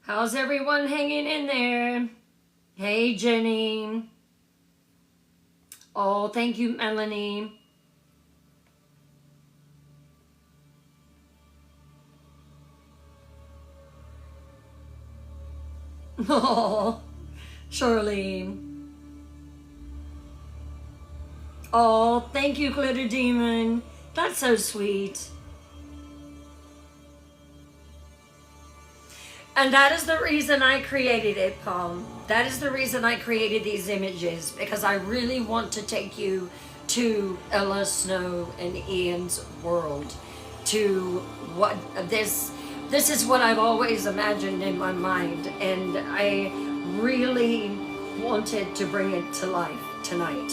How's everyone hanging in there? Hey, Jenny. Oh, thank you, Melanie. Oh, Charlene. Oh, thank you, Glitter Demon. That's so sweet. And that is the reason I created it, Palm. That is the reason I created these images, because I really want to take you to Ella Snow and Ian's world, to what this is what I've always imagined in my mind, and I really wanted to bring it to life tonight.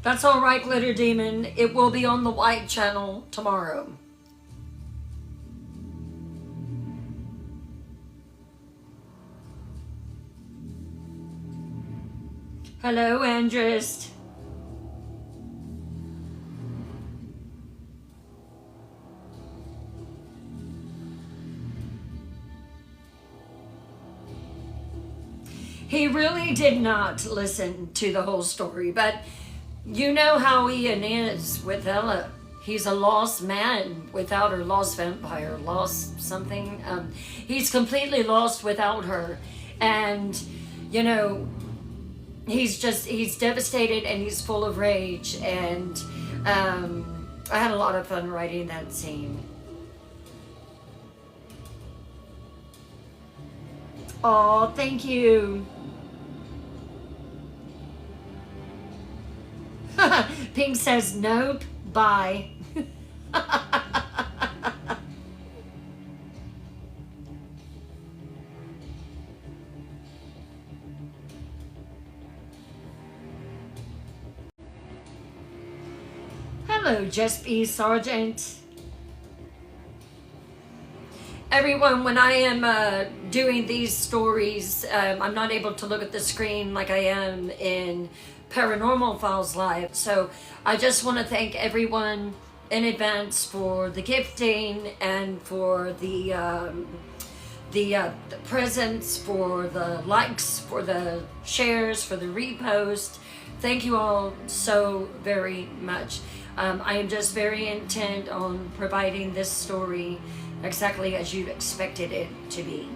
That's all right, Glitter Demon. It will be on the White Channel tomorrow. Hello, Andrist. He really did not listen to the whole story, but you know how Ian is with Ella. He's a lost man without her, lost vampire, lost something. He's completely lost without her. And, you know, he's devastated and he's full of rage. And I had a lot of fun writing that scene. Oh, thank you. Pink says, nope, bye. Hello, Just Be Sergeant. Everyone, when I am doing these stories, I'm not able to look at the screen like I am in Paranormal Files Live. So I just want to thank everyone in advance for the gifting and for the presents, for the likes, for the shares, for the repost. Thank you all so very much. I am just very intent on providing this story exactly as you expected it to be.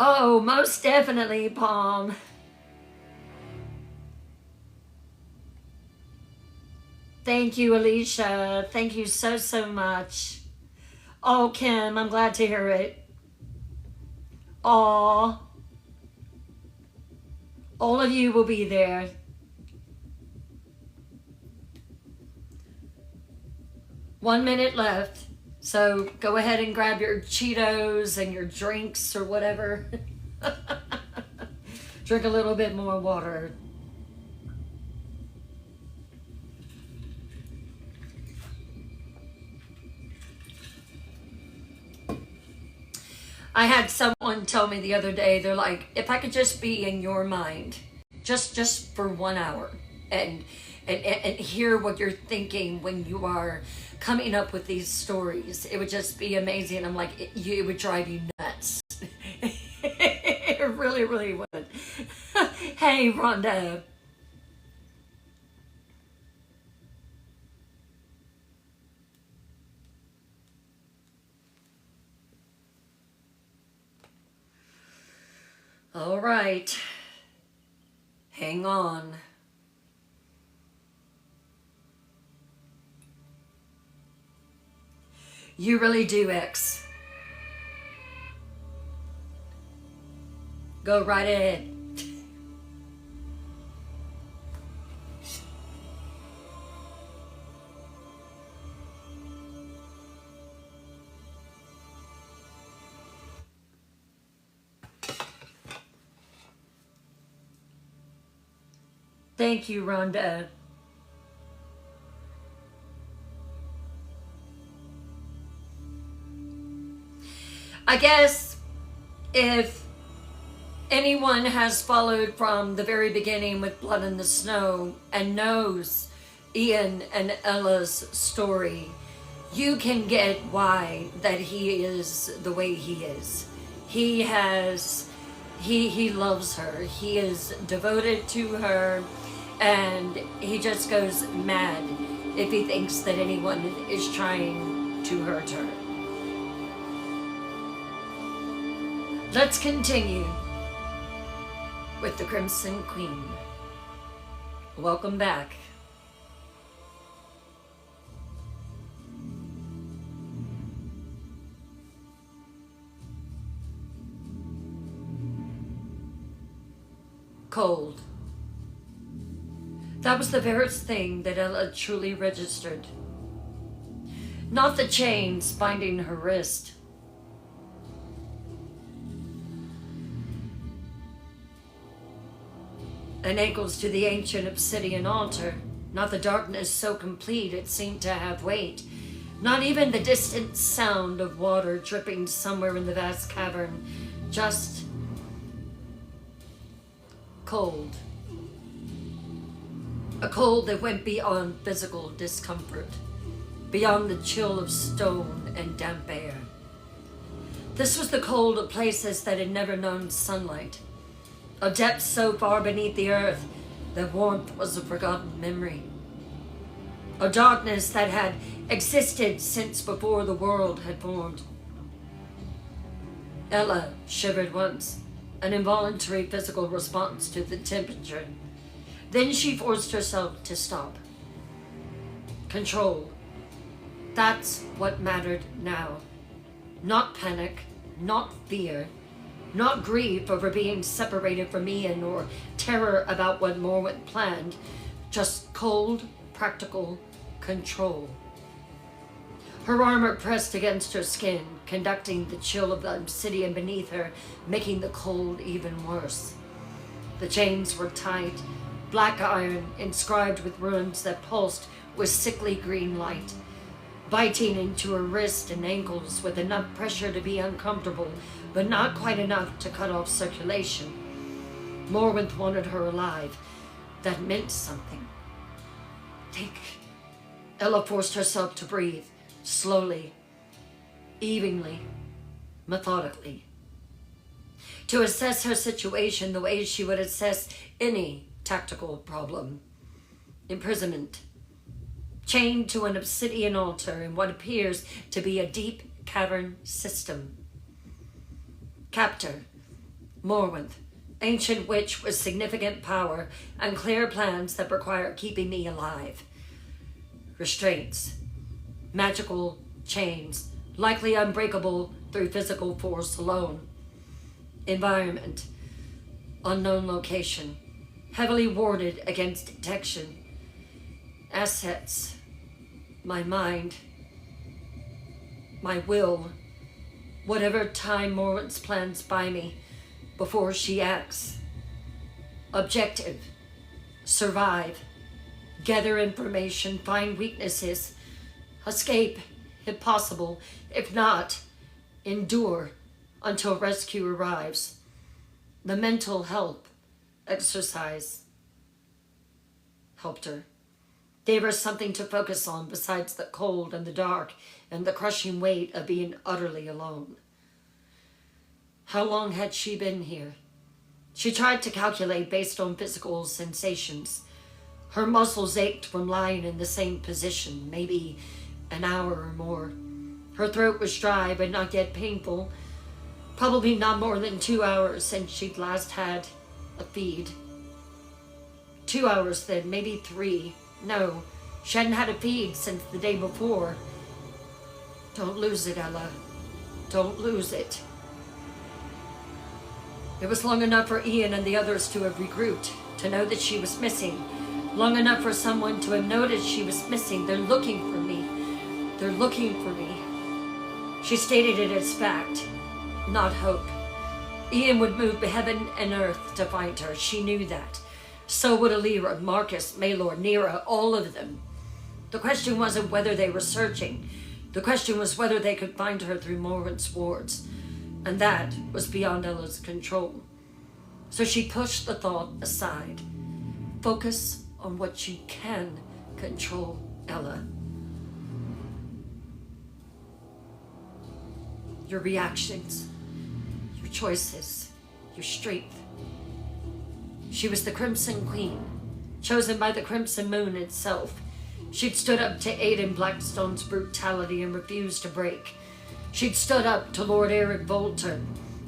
Oh, most definitely, Palm. Thank you, Alicia. Thank you so, so much. Oh, Kim, I'm glad to hear it. Aw. All of you will be there. One minute left. So go ahead and grab your Cheetos and your drinks or whatever. Drink a little bit more water. I had someone tell me the other day, they're like, if I could just be in your mind, just for 1 hour and hear what you're thinking when you are coming up with these stories, it would just be amazing. I'm like, it would drive you nuts. It really, really would. Hey, Rhonda. All right. Hang on. You really do, X. Go right ahead. Thank you, Rhonda. I guess if Anyone has followed from the very beginning with Blood in the Snow and knows Ian and Ella's story, you can get why that he is the way he is. He loves her. He is devoted to her, and he just goes mad if he thinks that anyone is trying to hurt her. Let's continue with the Crimson Queen. Welcome back. Cold. That was the first thing that Ella truly registered. Not the chains binding her wrist. And ankles to the ancient obsidian altar. Not the darkness so complete it seemed to have weight. Not even the distant sound of water dripping somewhere in the vast cavern. Just cold. A cold that went beyond physical discomfort. Beyond the chill of stone and damp air. This was the cold of places that had never known sunlight. A depth so far beneath the earth that warmth was a forgotten memory. A darkness that had existed since before the world had formed. Ella shivered once, an involuntary physical response to the temperature. Then she forced herself to stop. Control. That's what mattered now. Not panic, not fear. Not grief over being separated from Ian or terror about what Morwen planned, just cold, practical control. Her armor pressed against her skin, conducting the chill of the obsidian beneath her, making the cold even worse. The chains were tight, black iron inscribed with runes that pulsed with sickly green light, biting into her wrist and ankles with enough pressure to be uncomfortable, but not quite enough to cut off circulation. Morwen wanted her alive. That meant something. Think. Ella forced herself to breathe, slowly, evenly, methodically. To assess her situation the way she would assess any tactical problem. Imprisonment. Chained to an obsidian altar in what appears to be a deep cavern system. Captor, Morwen, ancient witch with significant power and clear plans that require keeping me alive. Restraints, magical chains, likely unbreakable through physical force alone. Environment, unknown location, heavily warded against detection. Assets, my mind, my will. Whatever time Morwen's plans by me before she acts. Objective. Survive. Gather information. Find weaknesses. Escape, if possible. If not, endure until rescue arrives. The mental help exercise helped her. Gave her something to focus on besides the cold and the dark and the crushing weight of being utterly alone. How long had she been here? She tried to calculate based on physical sensations. Her muscles ached from lying in the same position, maybe an hour or more. Her throat was dry but not yet painful. Probably not more than 2 hours since she'd last had a feed. 2 hours then, maybe 3. No, she hadn't had a feed since the day before. Don't lose it, Ella. Don't lose it. It was long enough for Ian and the others to have regrouped, to know that she was missing. Long enough for someone to have noticed she was missing. They're looking for me. They're looking for me. She stated it as fact, not hope. Ian would move heaven and earth to find her. She knew that. So would Alira, Marcus, Maelor, Nera, all of them. The question wasn't whether they were searching. The question was whether they could find her through Morwen's wards. And that was beyond Ella's control. So she pushed the thought aside. Focus on what you can control, Ella. Your reactions, your choices, your strength. She was the Crimson Queen, chosen by the Crimson Moon itself. She'd stood up to Aiden Blackstone's brutality and refused to break. She'd stood up to Lord Eric Volter.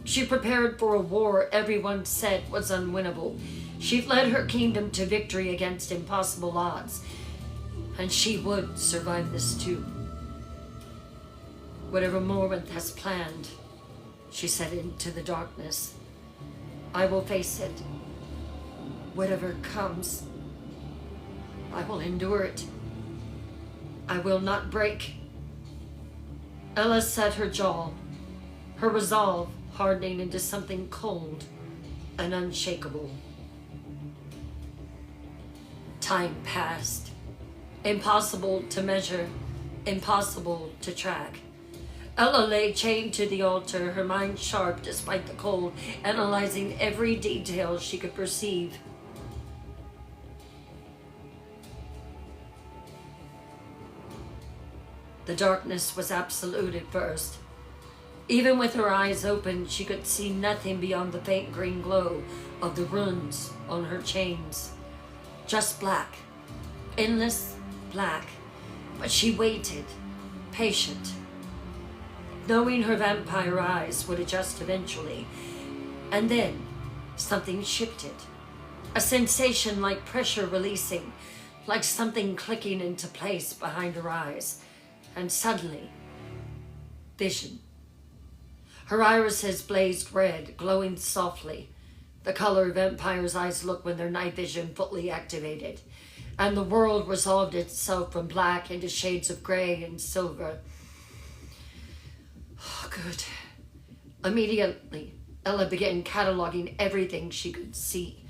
She prepared for a war everyone said was unwinnable. She'd led her kingdom to victory against impossible odds. And she would survive this too. Whatever Morwenth has planned, she said into the darkness, I will face it. Whatever comes, I will endure it. I will not break. Ella set her jaw, her resolve hardening into something cold and unshakable. Time passed. Impossible to measure, impossible to track. Ella lay chained to the altar, her mind sharp despite the cold, analyzing every detail she could perceive. The darkness was absolute at first. Even with her eyes open, she could see nothing beyond the faint green glow of the runes on her chains. Just black. Endless black. But she waited, patient, knowing her vampire eyes would adjust eventually. And then something shifted. A sensation like pressure releasing, like something clicking into place behind her eyes. And suddenly, vision. Her irises blazed red, glowing softly, the color vampires' eyes look when their night vision fully activated, and the world resolved itself from black into shades of gray and silver. Oh, good. Immediately, Ella began cataloging everything she could see.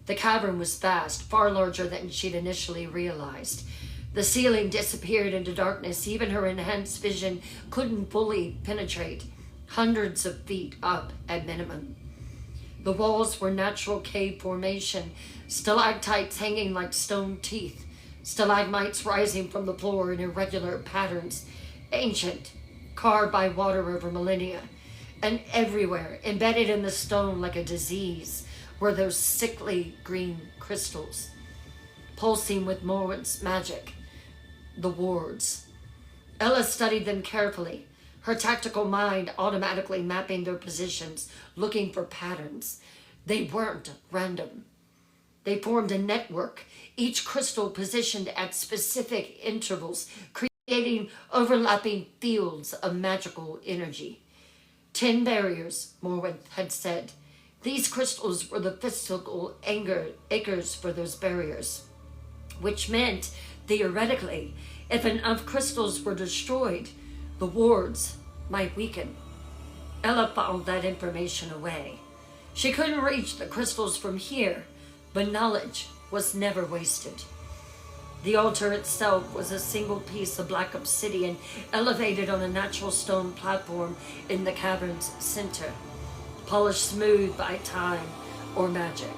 The cavern was vast, far larger than she'd initially realized. The ceiling disappeared into darkness. Even her enhanced vision couldn't fully penetrate. Hundreds of feet up at minimum. The walls were natural cave formation, stalactites hanging like stone teeth, stalagmites rising from the floor in irregular patterns, ancient, carved by water over millennia. And everywhere, embedded in the stone like a disease, were those sickly green crystals, pulsing with Morwenth's magic. The wards. Ella studied them carefully, her tactical mind automatically mapping their positions, looking for patterns. They weren't random. They formed a network, each crystal positioned at specific intervals, creating overlapping fields of magical energy. 10 barriers, Morwenth had said. These crystals were the physical anchors for those barriers, which meant, theoretically, if enough crystals were destroyed, the wards might weaken. Ella filed that information away. She couldn't reach the crystals from here, but knowledge was never wasted. The altar itself was a single piece of black obsidian elevated on a natural stone platform in the cavern's center, polished smooth by time or magic,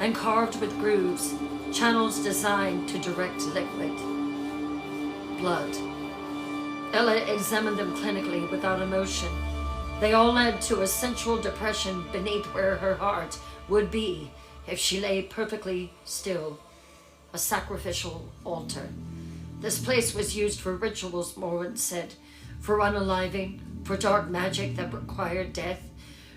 and carved with grooves, channels designed to direct liquid. Blood. Ella examined them clinically without emotion. They all led to a central depression beneath where her heart would be if she lay perfectly still. A sacrificial altar. This place was used for rituals, Morwenth said, for unaliving, for dark magic that required death.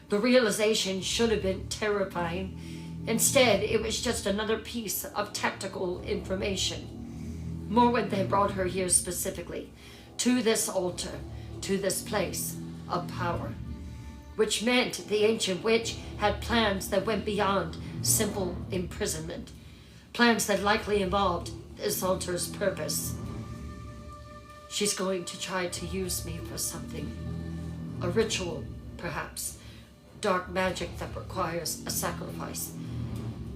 The realization should have been terrifying. Instead, it was just another piece of tactical information. Morwenth had brought her here specifically, to this altar, to this place of power, which meant the ancient witch had plans that went beyond simple imprisonment, plans that likely involved this altar's purpose. She's going to try to use me for something, a ritual, perhaps, dark magic that requires a sacrifice.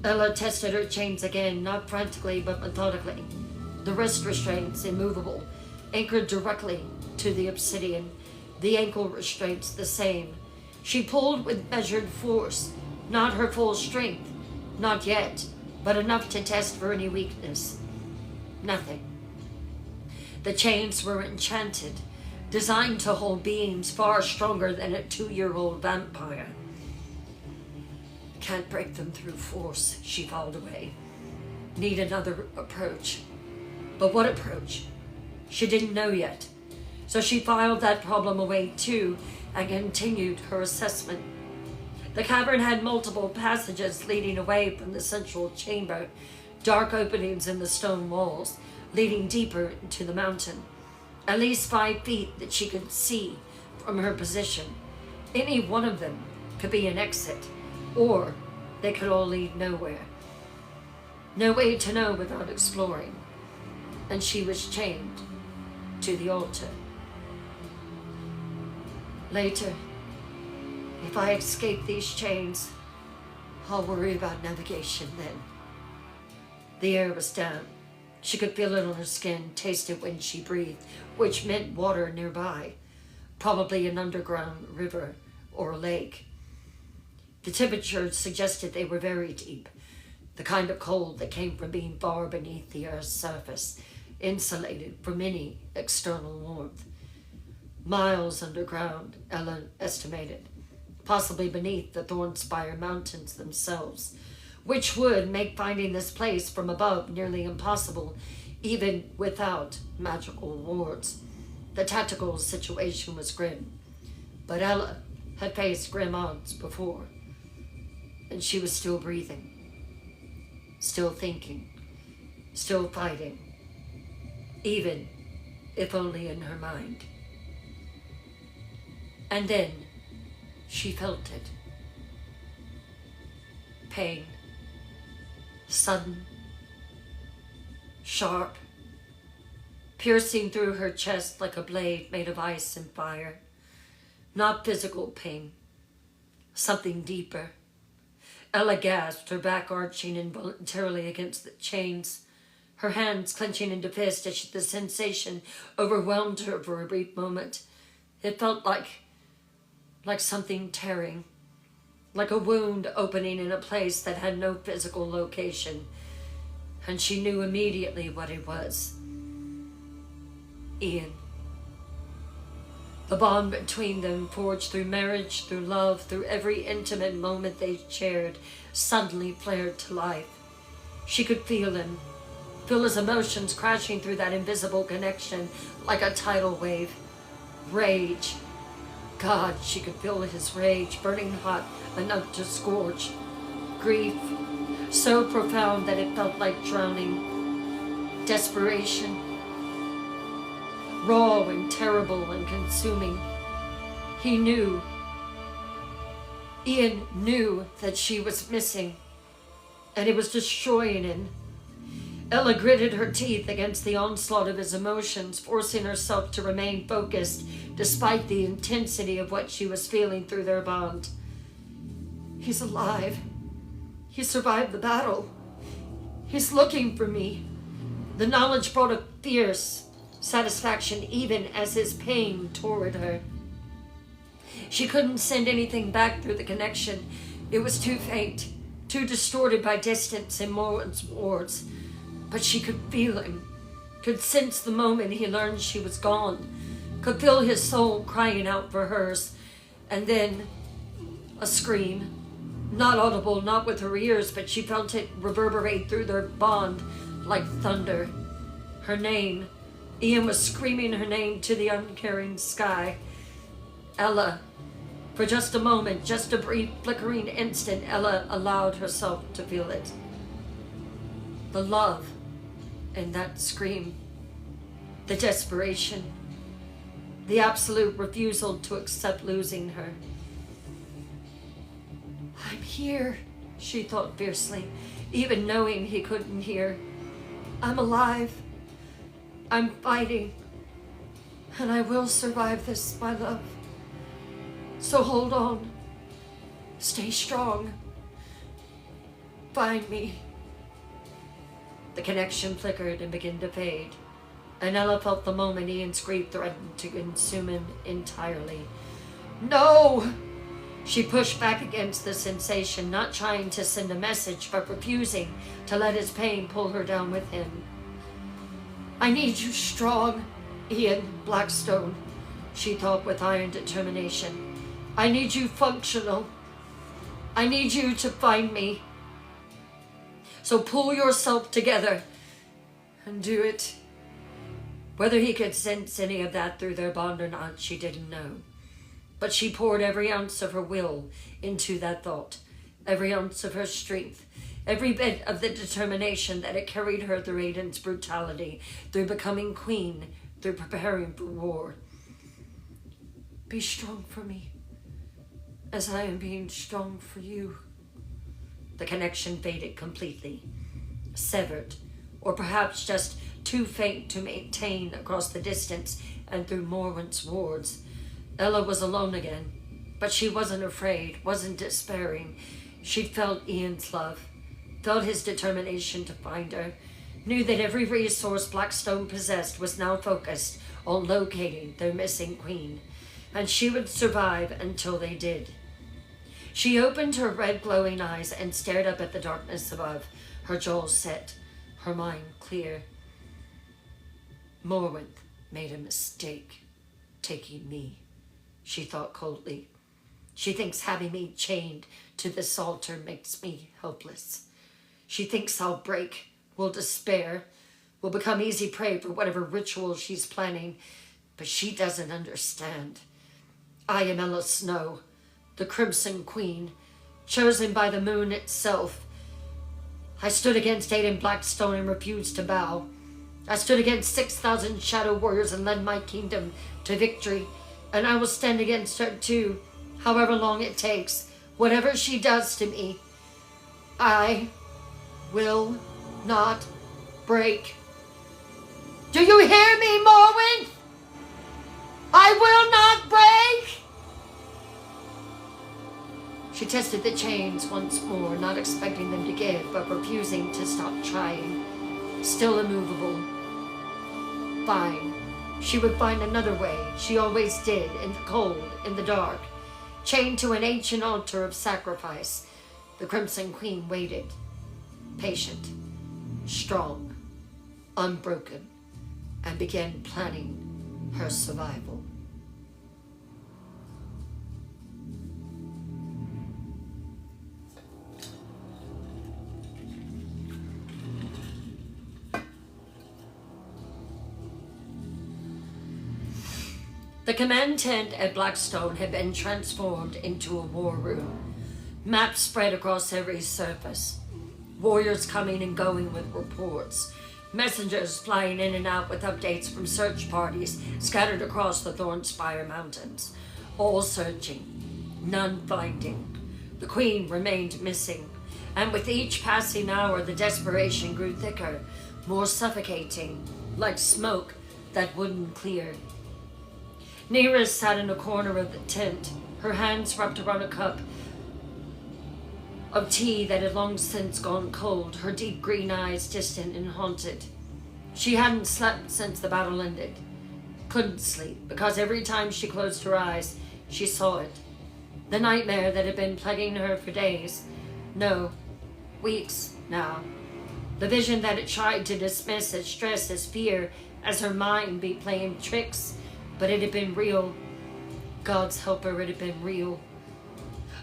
Ella tested her chains again, not frantically but methodically. The wrist restraints immovable, anchored directly to the obsidian, the ankle restraints the same. She pulled with measured force, Not her full strength, not yet, but enough to test for any weakness. Nothing. The chains were enchanted, designed to hold beings far stronger than a 2-year-old vampire. Can't break them through force, she filed away. Need another approach. But what approach? She didn't know yet. So she filed that problem away too and continued her assessment. The cavern had multiple passages leading away from the central chamber, dark openings in the stone walls, leading deeper into the mountain. At least 5 feet that she could see from her position. Any one of them could be an exit, or they could all lead nowhere. No way to know without exploring. And she was chained to the altar. Later, if I escape these chains, I'll worry about navigation then. The air was damp. She could feel it on her skin, taste it when she breathed, which meant water nearby, probably an underground river or a lake. The temperature suggested they were very deep, the kind of cold that came from being far beneath the Earth's surface, insulated from any external warmth. Miles underground, Ella estimated, possibly beneath the Thornspire Mountains themselves, which would make finding this place from above nearly impossible, even without magical wards. The tactical situation was grim, but Ella had faced grim odds before, and she was still breathing, still thinking, still fighting, even if only in her mind. And then she felt it. Pain. Sudden. Sharp. Piercing through her chest like a blade made of ice and fire. Not physical pain. Something deeper. Ella gasped, her back arching involuntarily against the chains, her hands clenching into fists as the sensation overwhelmed her for a brief moment. It felt like something tearing, like a wound opening in a place that had no physical location, and she knew immediately what it was. Ian. The bond between them, forged through marriage, through love, through every intimate moment they shared, suddenly flared to life. She could feel him, feel his emotions crashing through that invisible connection like a tidal wave. Rage. God, she could feel his rage, burning hot enough to scorch. Grief, so profound that it felt like drowning. Desperation, raw and terrible and consuming. He knew. Ian knew that she was missing, and it was destroying him. Ella gritted her teeth against the onslaught of his emotions, forcing herself to remain focused despite the intensity of what she was feeling through their bond. He's alive. He survived the battle. He's looking for me. The knowledge brought a fierce satisfaction even as his pain tore at her. She couldn't send anything back through the connection. It was too faint, too distorted by distance and Morwen's words. But she could feel him, could sense the moment he learned she was gone, could feel his soul crying out for hers. And then a scream, not audible, not with her ears, but she felt it reverberate through their bond like thunder. Her name. Ian was screaming her name to the uncaring sky. Ella. For just a moment, just a brief flickering instant, Ella allowed herself to feel it. The love in that scream, the desperation, the absolute refusal to accept losing her. I'm here, she thought fiercely, even knowing he couldn't hear. I'm alive. I'm fighting. And I will survive this, my love. So hold on. Stay strong. Find me. The connection flickered and began to fade, and Ella felt the moment Ian's grief threatened to consume him entirely. No! She pushed back against the sensation, not trying to send a message, but refusing to let his pain pull her down with him. I need you strong, Ian Blackstone, she thought with iron determination. I need you functional. I need you to find me. So pull yourself together and do it. Whether he could sense any of that through their bond or not, she didn't know. But she poured every ounce of her will into that thought, every ounce of her strength, every bit of the determination that had carried her through Aiden's brutality, through becoming queen, through preparing for war. Be strong for me, as I am being strong for you. The connection faded completely, severed, or perhaps just too faint to maintain across the distance and through Morwen's wards. Ella was alone again, but she wasn't afraid, wasn't despairing. She felt Ian's love, felt his determination to find her, knew that every resource Blackstone possessed was now focused on locating their missing queen, and she would survive until they did. She opened her red glowing eyes and stared up at the darkness above, her jaws set, her mind clear. Morwen made a mistake taking me, she thought coldly. She thinks having me chained to this altar makes me helpless. She thinks I'll break, will despair, will become easy prey for whatever ritual she's planning, but she doesn't understand. I am Ella Snow, the Crimson Queen, chosen by the moon itself. I stood against Aiden Blackstone and refused to bow. I stood against 6,000 shadow warriors and led my kingdom to victory, and I will stand against her too, however long it takes, whatever she does to me. I will not break. Do you hear me, Morwen? I will not break! She tested the chains once more, not expecting them to give, but refusing to stop trying. Still immovable. Fine. She would find another way. She always did, in the cold, in the dark. Chained to an ancient altar of sacrifice, the Crimson Queen waited. Patient, strong, unbroken, and began planning her survival. The command tent at Blackstone had been transformed into a war room. Maps spread across every surface. Warriors coming and going with reports. Messengers flying in and out with updates from search parties scattered across the Thornspire Mountains. All searching, none finding. The Queen remained missing, and with each passing hour the desperation grew thicker, more suffocating, like smoke that wouldn't clear. Nira sat in a corner of the tent, her hands wrapped around a cup of tea that had long since gone cold, her deep green eyes distant and haunted. She hadn't slept since the battle ended. Couldn't sleep, because every time she closed her eyes, she saw it. The nightmare that had been plaguing her for days. No, weeks now. The vision that had tried to dismiss as stress, as fear, as her mind be playing tricks, but it had been real. God's help her, it had been real.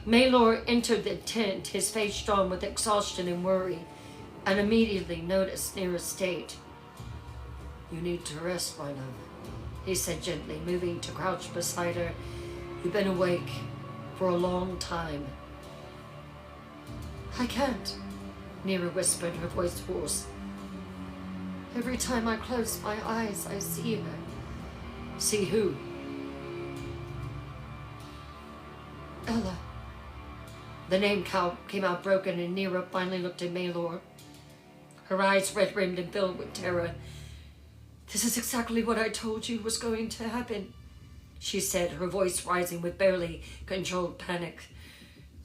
Maelor entered the tent, his face drawn with exhaustion and worry, and immediately noticed Nira's state. You need to rest, my love, he said gently, moving to crouch beside her. You've been awake for a long time. I can't, Nira whispered, her voice hoarse. Every time I close my eyes, I see her. See who? Ella. The name came out broken, and Nira finally looked at Maelor, her eyes red-rimmed and filled with terror. This is exactly what I told you was going to happen, she said, her voice rising with barely controlled panic.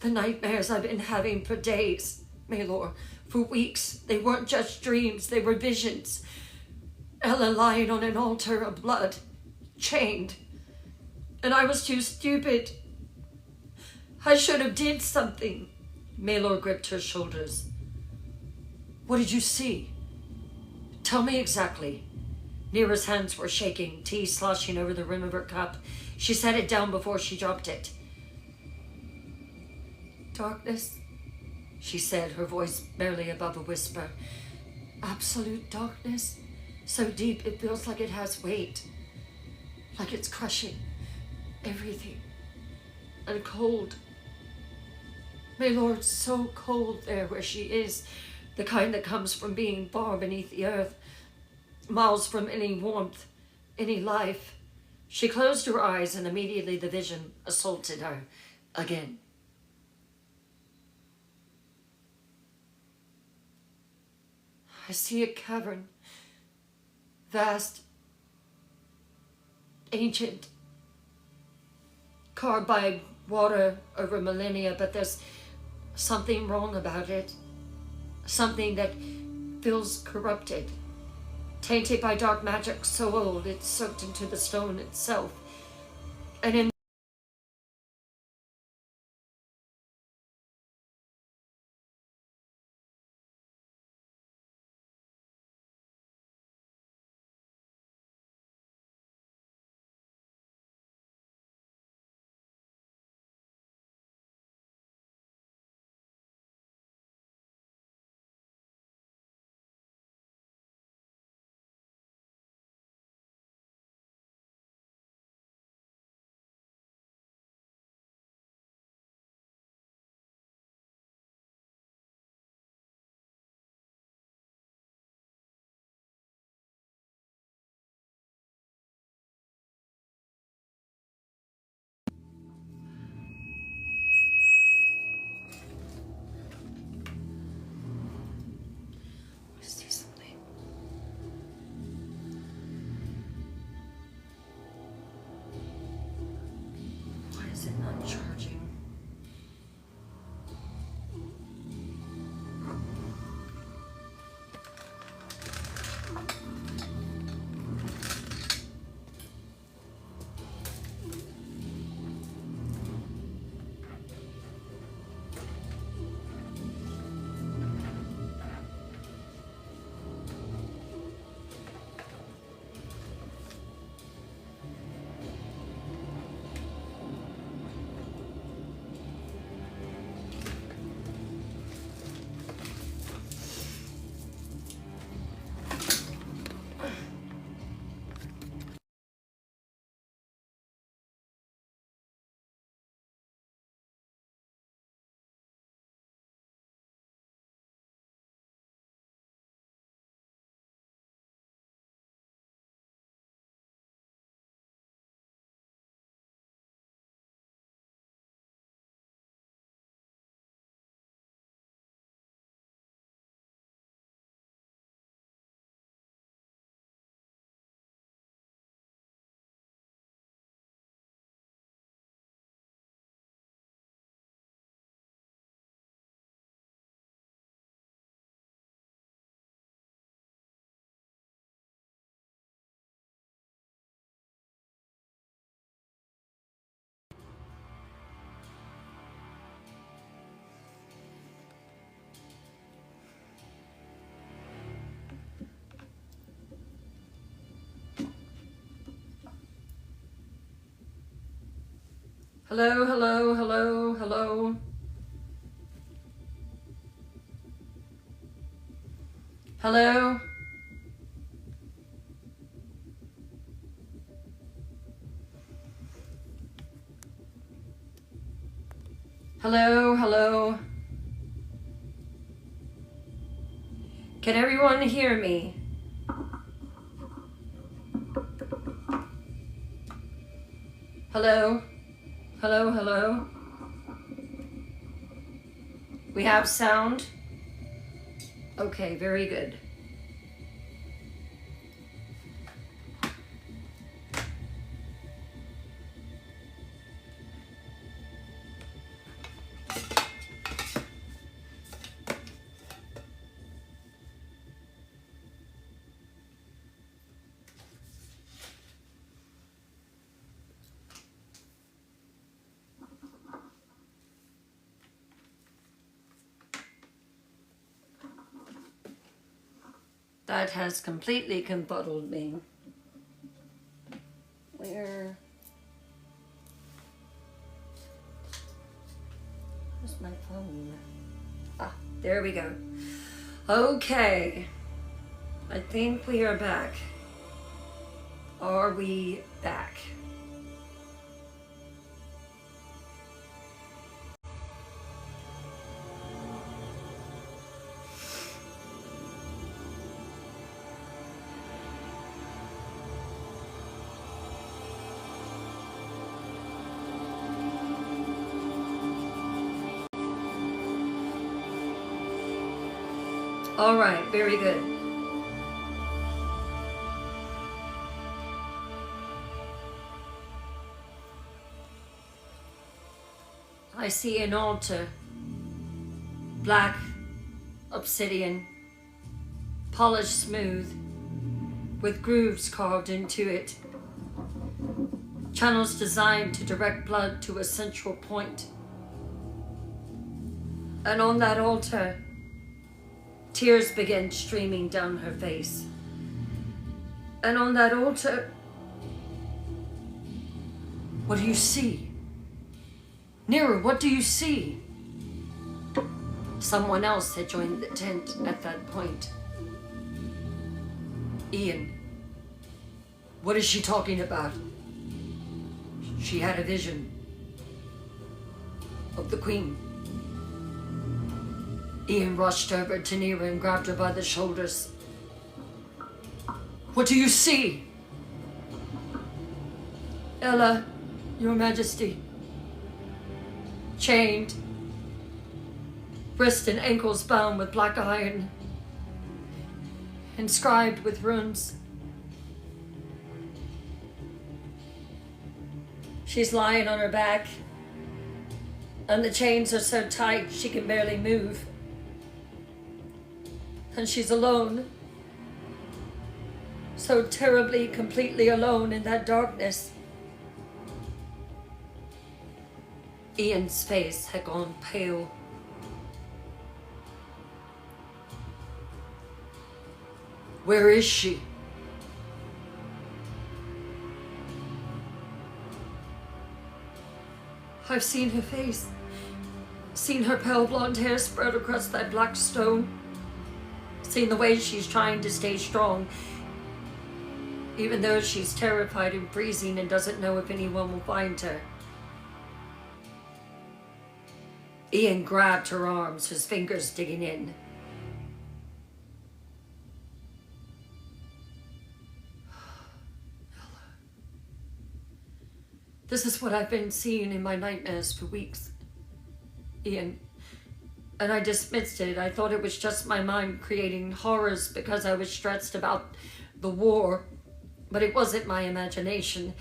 The nightmares I've been having for days, Maelor, for weeks, they weren't just dreams, they were visions. Ella lying on an altar of blood, chained. And I was too stupid. I should have did something. Maelor gripped her shoulders. What did you see? Tell me exactly. Nira's hands were shaking, tea sloshing over the rim of her cup. She set it down before she dropped it. Darkness, she said, her voice barely above a whisper. Absolute darkness, so deep it feels like it has weight, like it's crushing everything. And cold. Maelor, it's so cold there where she is, the kind that comes from being far beneath the earth, miles from any warmth, any life. She closed her eyes and immediately the vision assaulted her again. I see a cavern, vast, ancient, carved by water over millennia, but there's something wrong about it. Something that feels corrupted, tainted by dark magic so old it's soaked into the stone itself. And in I see something. Why is it not charging? Hello, hello, hello, hello. Hello? Hello, hello. Can everyone hear me? Hello? Hello, hello? We have sound? Okay, very good. That has completely confuddled me. Where's my phone? Ah, there we go. Okay. I think we are back. Are we back? All right, very good. I see an altar, black obsidian, polished smooth, with grooves carved into it, channels designed to direct blood to a central point. And on that altar, tears began streaming down her face. And on that altar, what do you see? Nira, what do you see? Someone else had joined the tent at that point. Ian, what is she talking about? She had a vision of the Queen. Ian rushed over to Nira and grabbed her by the shoulders. What do you see? Ella, Your Majesty. Chained, wrists and ankles bound with black iron, inscribed with runes. She's lying on her back, and the chains are so tight she can barely move. And she's alone, so terribly, completely alone in that darkness. Ian's face had gone pale. Where is she? I've seen her face, seen her pale blonde hair spread across that black stone, seen the way she's trying to stay strong, even though she's terrified and freezing and doesn't know if anyone will find her. Ian grabbed her arms, his fingers digging in. This is what I've been seeing in my nightmares for weeks, Ian. And I dismissed it. I thought it was just my mind creating horrors because I was stressed about the war. But it wasn't my imagination.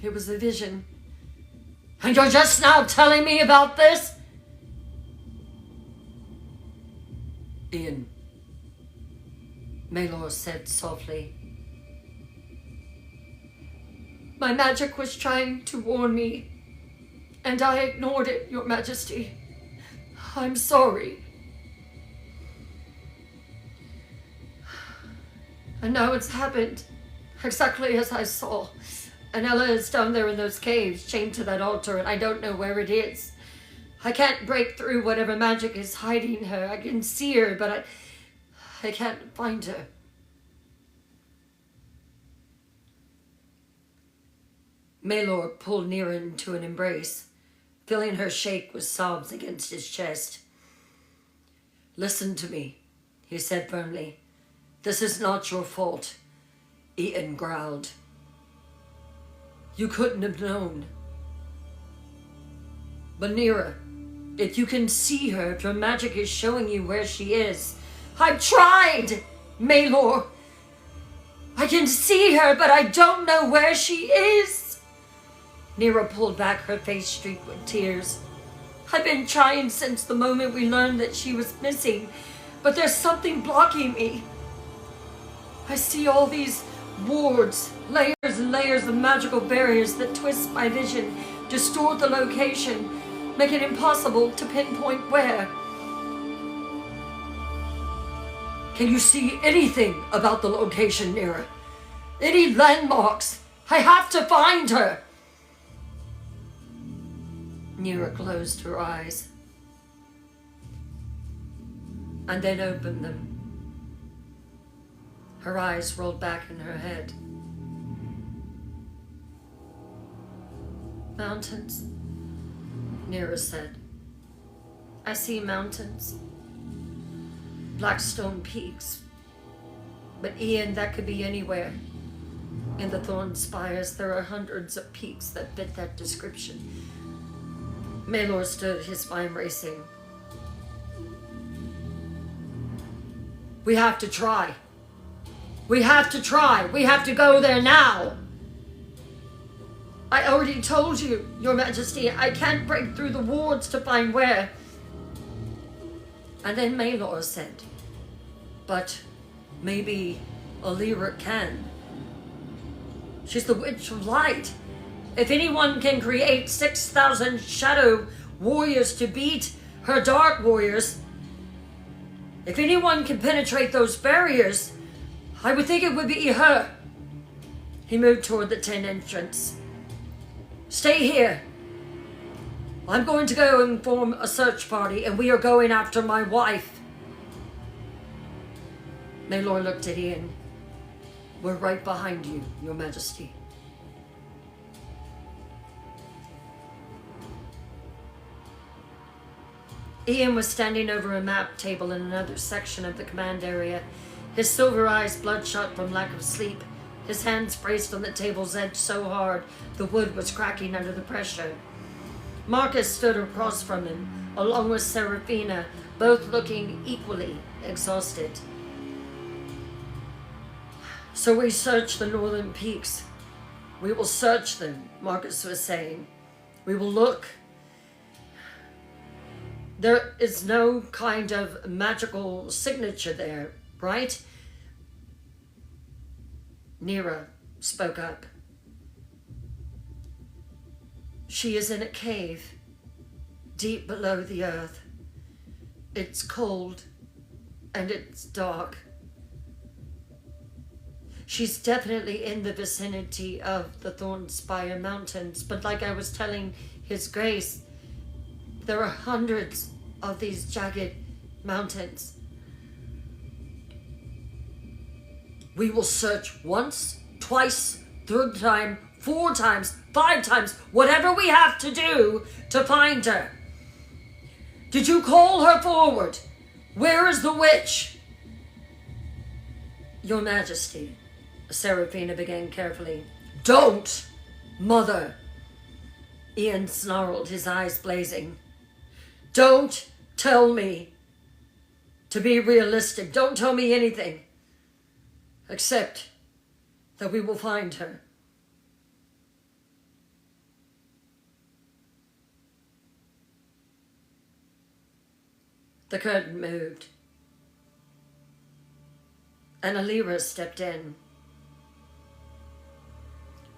It was a vision. And you're just now telling me about this? Ian, Maelor said softly. My magic was trying to warn me, and I ignored it, Your Majesty. I'm sorry. And now it's happened, exactly as I saw. And Ella is down there in those caves, chained to that altar, and I don't know where it is. I can't break through whatever magic is hiding her. I can see her, but I can't find her. Maelor pulled Nira into an embrace, feeling her shake with sobs against his chest. Listen to me, he said firmly. This is not your fault, Ian growled. You couldn't have known. But Nira, if you can see her, if your magic is showing you where she is. I've tried, Maelor. I can see her, but I don't know where she is. Nira pulled back, her face streaked with tears. I've been trying since the moment we learned that she was missing, but there's something blocking me. I see all these wards, layers and layers of magical barriers that twist my vision, distort the location, make it impossible to pinpoint where. Can you see anything about the location near her? Any landmarks? I have to find her. Nira closed her eyes and then opened them. Her eyes rolled back in her head. Mountains, Nira said. I see mountains, black stone peaks. But Ian, that could be anywhere. In the Thorn Spires, there are hundreds of peaks that fit that description. Maelor stood, his spine racing. We have to try. We have to try. We have to go there now. I already told you, Your Majesty, I can't break through the wards to find where. And then Maelor said, but maybe Alira can. She's the Witch of Light. If anyone can create 6,000 shadow warriors to beat her dark warriors, if anyone can penetrate those barriers, I would think it would be her. He moved toward the 10 entrance. Stay here. I'm going to go and form a search party, and we are going after my wife. Maelor looked at Ian. We're right behind you, Your Majesty. Ian was standing over a map table in another section of the command area, his silver eyes bloodshot from lack of sleep, his hands braced on the table's edge so hard the wood was cracking under the pressure. Marcus stood across from him, along with Seraphina, both looking equally exhausted. So we search the northern peaks. We will search them, Marcus was saying. We will look. There is no kind of magical signature there, right? Nira spoke up. She is in a cave, deep below the earth. It's cold and it's dark. She's definitely in the vicinity of the Thornspire Mountains, but like I was telling His Grace, there are hundreds of these jagged mountains. We will search once, twice, third time, 4 times, 5 times, whatever we have to do to find her. Did you call her forward? Where is the witch? Your Majesty, Seraphina began carefully. Don't, Mother. Ian snarled, his eyes blazing. Don't tell me. To be realistic, don't tell me anything. Except that we will find her. The curtain moved, and Alira stepped in.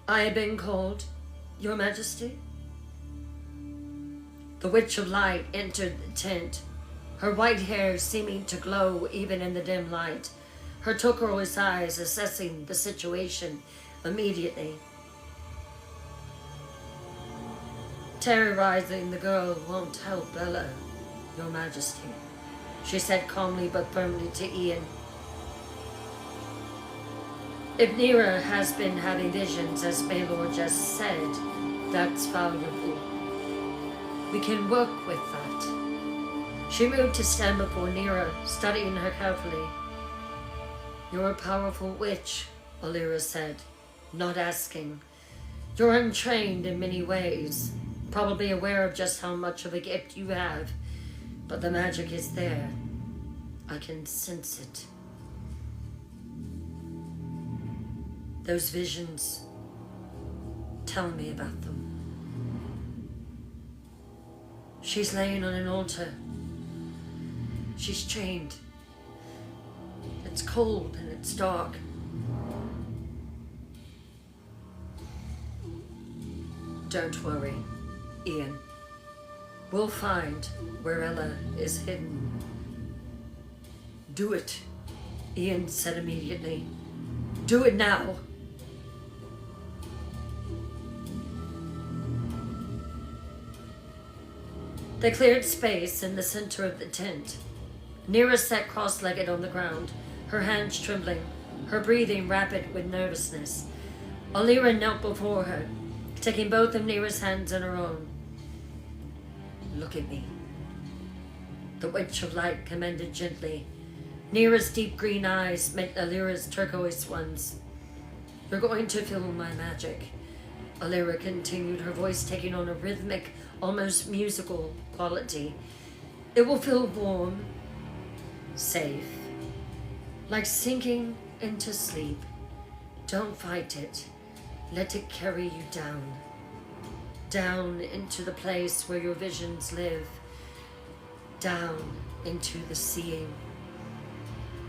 I have been called, Your Majesty. The Witch of Light entered the tent, her white hair seeming to glow even in the dim light, her turquoise eyes assessing the situation immediately. Terrorizing the girl won't help Bella, Your Majesty, she said calmly but firmly to Ian. If Nira has been having visions, as Maelor just said, that's valuable. We can work with that. She moved to stand before Nira, studying her carefully. You're a powerful witch, Alira said, not asking. You're untrained in many ways, probably aware of just how much of a gift you have, but the magic is there. I can sense it. Those visions, tell me about them. She's laying on an altar. She's chained. It's cold and it's dark. Don't worry, Ian. We'll find where Ella is hidden. Do it, Ian said immediately. Do it now. They cleared space in the center of the tent. Nira sat cross-legged on the ground, her hands trembling, her breathing rapid with nervousness. Alira knelt before her, taking both of Nira's hands in her own. Look at me. The witch of light commanded gently. Nira's deep green eyes met Alira's turquoise ones. You're going to feel my magic, Alira continued, her voice taking on a rhythmic, almost musical quality. It will feel warm, safe, like sinking into sleep. Don't fight it. Let it carry you down. Down into the place where your visions live. Down into the seeing.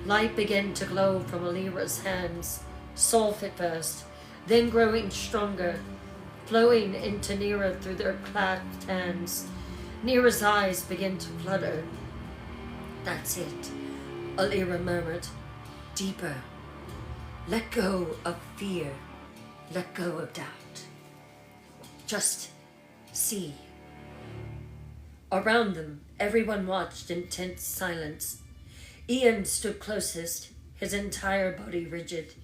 Light began to glow from Alira's hands, soft at first, then growing stronger, flowing into Nira through their clasped hands. Nira's eyes began to flutter. That's it, Alira murmured. Deeper. Let go of fear. Let go of doubt. Just see. Around them, everyone watched in tense silence. Ian stood closest, his entire body rigid,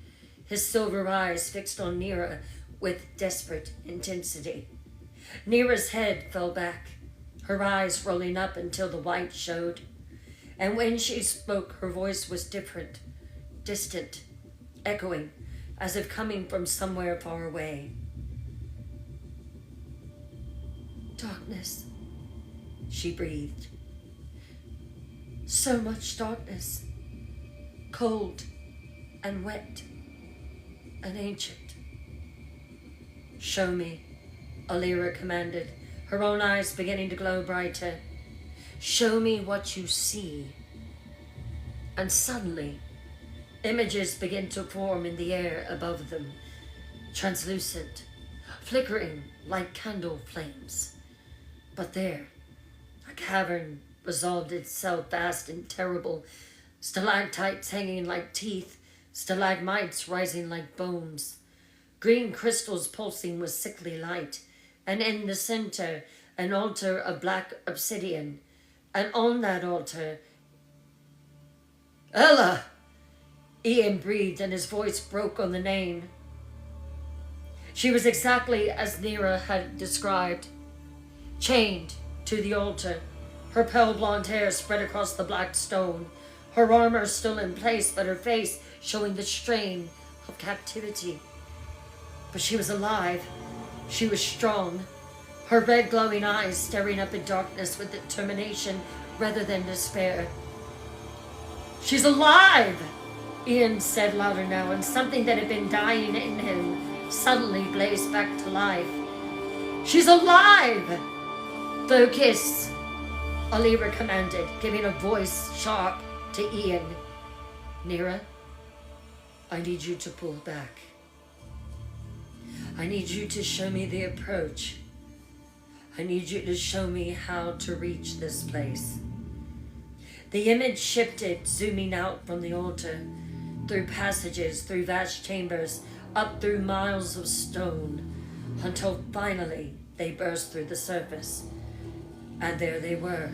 his silver eyes fixed on Nira with desperate intensity. Nira's head fell back, her eyes rolling up until the white showed. And when she spoke, her voice was different, distant, echoing, as if coming from somewhere far away. Darkness, she breathed. So much darkness, cold and wet and ancient. Show me, Alira commanded, her own eyes beginning to glow brighter. Show me what you see. And suddenly, images began to form in the air above them, translucent, flickering like candle flames. But there, a cavern resolved itself vast and terrible, stalactites hanging like teeth, stalagmites rising like bones, green crystals pulsing with sickly light, and in the center, an altar of black obsidian, and on that altar, Ella! Ian breathed, and his voice broke on the name. She was exactly as Nira had described, chained to the altar, her pale blonde hair spread across the black stone, her armor still in place, but her face showing the strain of captivity. But she was alive. She was strong, her red glowing eyes staring up in darkness with determination rather than despair. She's alive! Ian said louder now, and something that had been dying in him suddenly blazed back to life. She's alive! Focus, Alira commanded, giving a voice sharp to Ian. Nira, I need you to pull back. I need you to show me the approach. I need you to show me how to reach this place. The image shifted, zooming out from the altar, through passages, through vast chambers, up through miles of stone, until finally they burst through the surface. And there they were,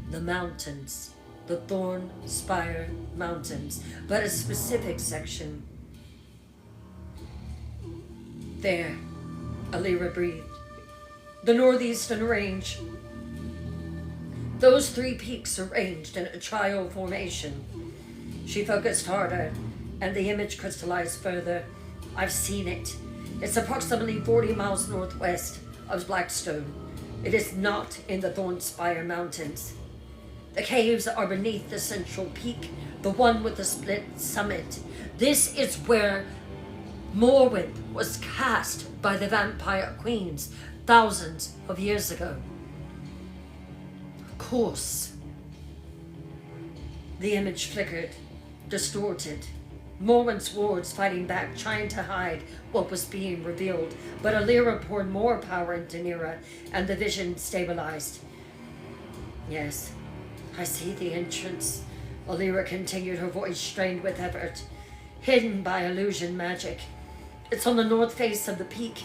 the mountains, the Thorn Spire Mountains, but a specific section. There, Alira breathed. The northeastern range. Those 3 peaks arranged in a trial formation. She focused harder, and the image crystallized further. I've seen it. It's approximately 40 miles northwest of Blackstone. It is not in the Thornspire Mountains. The caves are beneath the central peak, the one with the split summit. This is where Morwen was cast by the vampire queens thousands of years ago. Of course. The image flickered, distorted. Morwen's wards fighting back, trying to hide what was being revealed. But Alira poured more power into Nira, and the vision stabilized. Yes, I see the entrance. Alira continued, her voice strained with effort. Hidden by illusion magic. It's on the north face of the peak.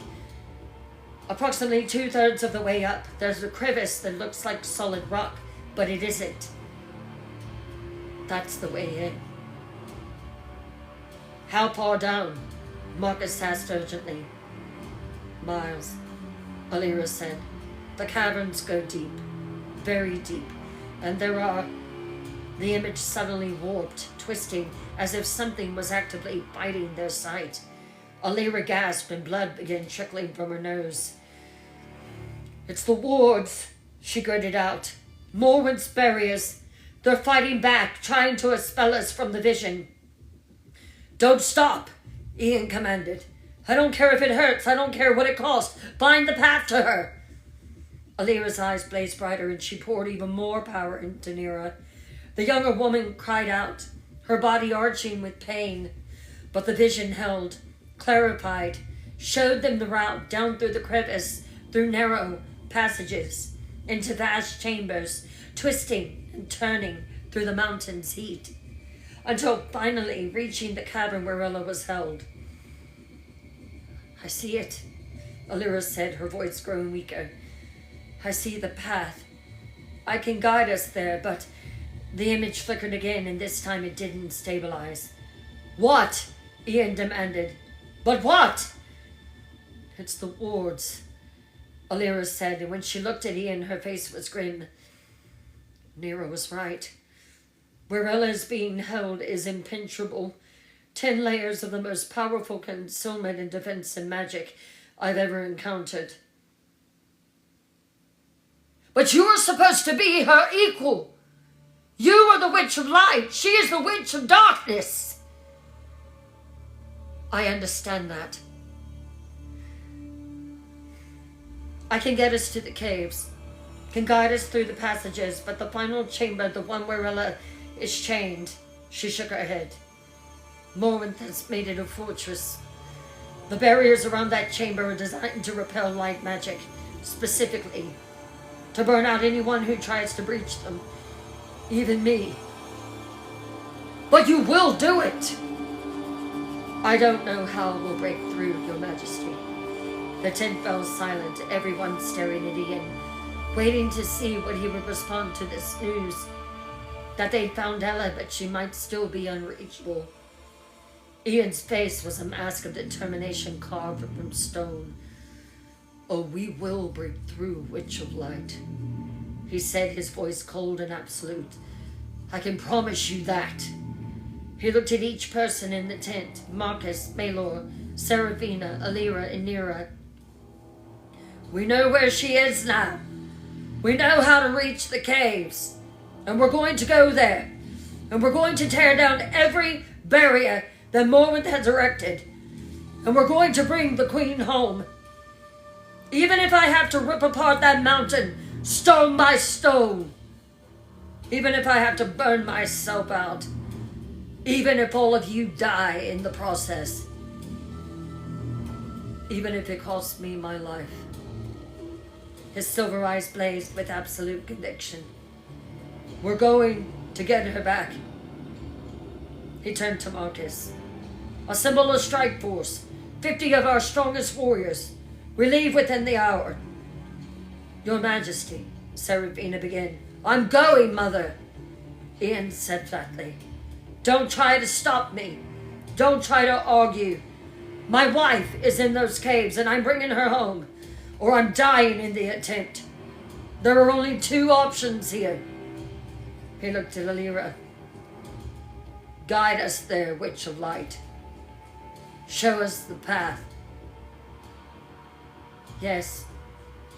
Approximately 2/3 of the way up, there's a crevice that looks like solid rock, but it isn't. That's the way in. How far down? Marcus asked urgently. Miles, Alira said. The caverns go deep, very deep, and there are... The image suddenly warped, twisting, as if something was actively biting their sight. Alira gasped and blood began trickling from her nose. It's the wards, she gritted out. Morwen's barriers. They're fighting back, trying to expel us from the vision. Don't stop, Ian commanded. I don't care if it hurts. I don't care what it costs. Find the path to her. Alira's eyes blazed brighter, and she poured even more power into Nira. The younger woman cried out, her body arching with pain. But the vision held, clarified, showed them the route down through the crevice, through narrow passages, into vast chambers, twisting and turning through the mountain's heat, until finally reaching the cavern where Ella was held. I see it, Alira said, her voice growing weaker. I see the path. I can guide us there, but... The image flickered again, and this time it didn't stabilize. What? Ian demanded. But what? It's the wards, Alira said, and when she looked at Ian, her face was grim. Nira was right. Where Ella is being held is impenetrable. 10 layers of the most powerful concealment and defense and magic I've ever encountered. But you are supposed to be her equal. You are the Witch of Light. She is the Witch of Darkness. I understand that. I can get us to the caves, can guide us through the passages, but the final chamber, the one where Ella is chained, she shook her head. Morwen has made it a fortress. The barriers around that chamber are designed to repel light magic, specifically to burn out anyone who tries to breach them. Even me. But you will do it! I don't know how we'll break through, Your Majesty. The tent fell silent, everyone staring at Ian, waiting to see what he would respond to this news. That they'd found Ella, but she might still be unreachable. Ian's face was a mask of determination carved from stone. Oh, we will break through, Witch of Light. He said, his voice cold and absolute. I can promise you that. He looked at each person in the tent. Marcus, Maelor, Seraphina, Alira, and Nira. We know where she is now. We know how to reach the caves. And we're going to go there. And we're going to tear down every barrier that Morwen has erected. And we're going to bring the Queen home. Even if I have to rip apart that mountain, stone by stone. Even if I have to burn myself out. Even if all of you die in the process. Even if it costs me my life. His silver eyes blazed with absolute conviction. We're going to get her back. He turned to Marcus. Assemble a strike force. 50 of our strongest warriors. We leave within the hour. Your Majesty, Seraphina began. I'm going, Mother, Ian said flatly. Don't try to stop me. Don't try to argue. My wife is in those caves and I'm bringing her home, or I'm dying in the attempt. There are only 2 options here. He looked at Alira. Guide us there, Witch of Light. Show us the path. Yes,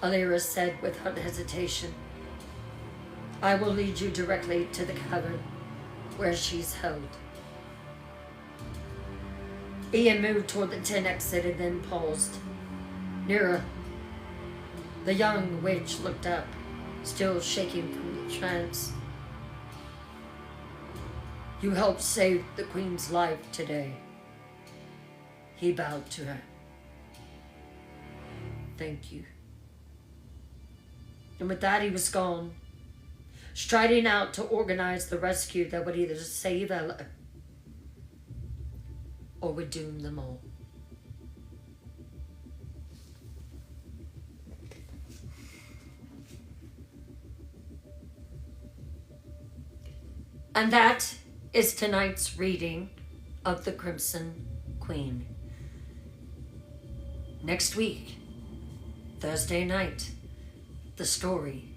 Alira said without hesitation. I will lead you directly to the cavern where she's held. Ian moved toward the tent exit and then paused. Nira, the young witch, looked up, still shaking from the trance. You helped save the Queen's life today. He bowed to her. Thank you. And with that, he was gone. striding out to organize the rescue that would either save Ella or would doom them all. And that is tonight's reading of The Crimson Queen. Next week, Thursday night, the story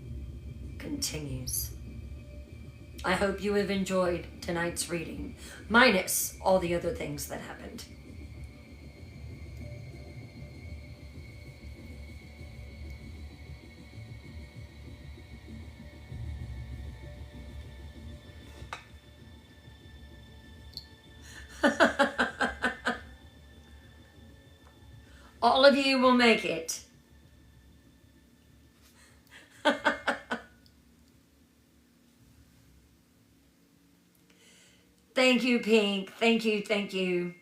continues. I hope you have enjoyed tonight's reading, minus all the other things that happened. All of you will make it. Thank you, Pink. Thank you, thank you.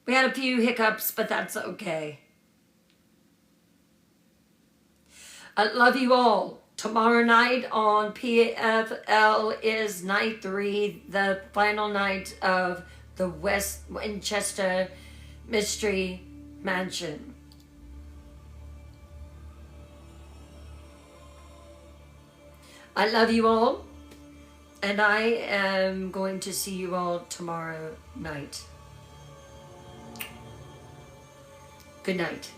We had a few hiccups, but that's okay. I love you all. Tomorrow night on PFL is night 3, the final night of the West Winchester Mystery Mansion. I love you all, and I am going to see you all tomorrow night. Good night.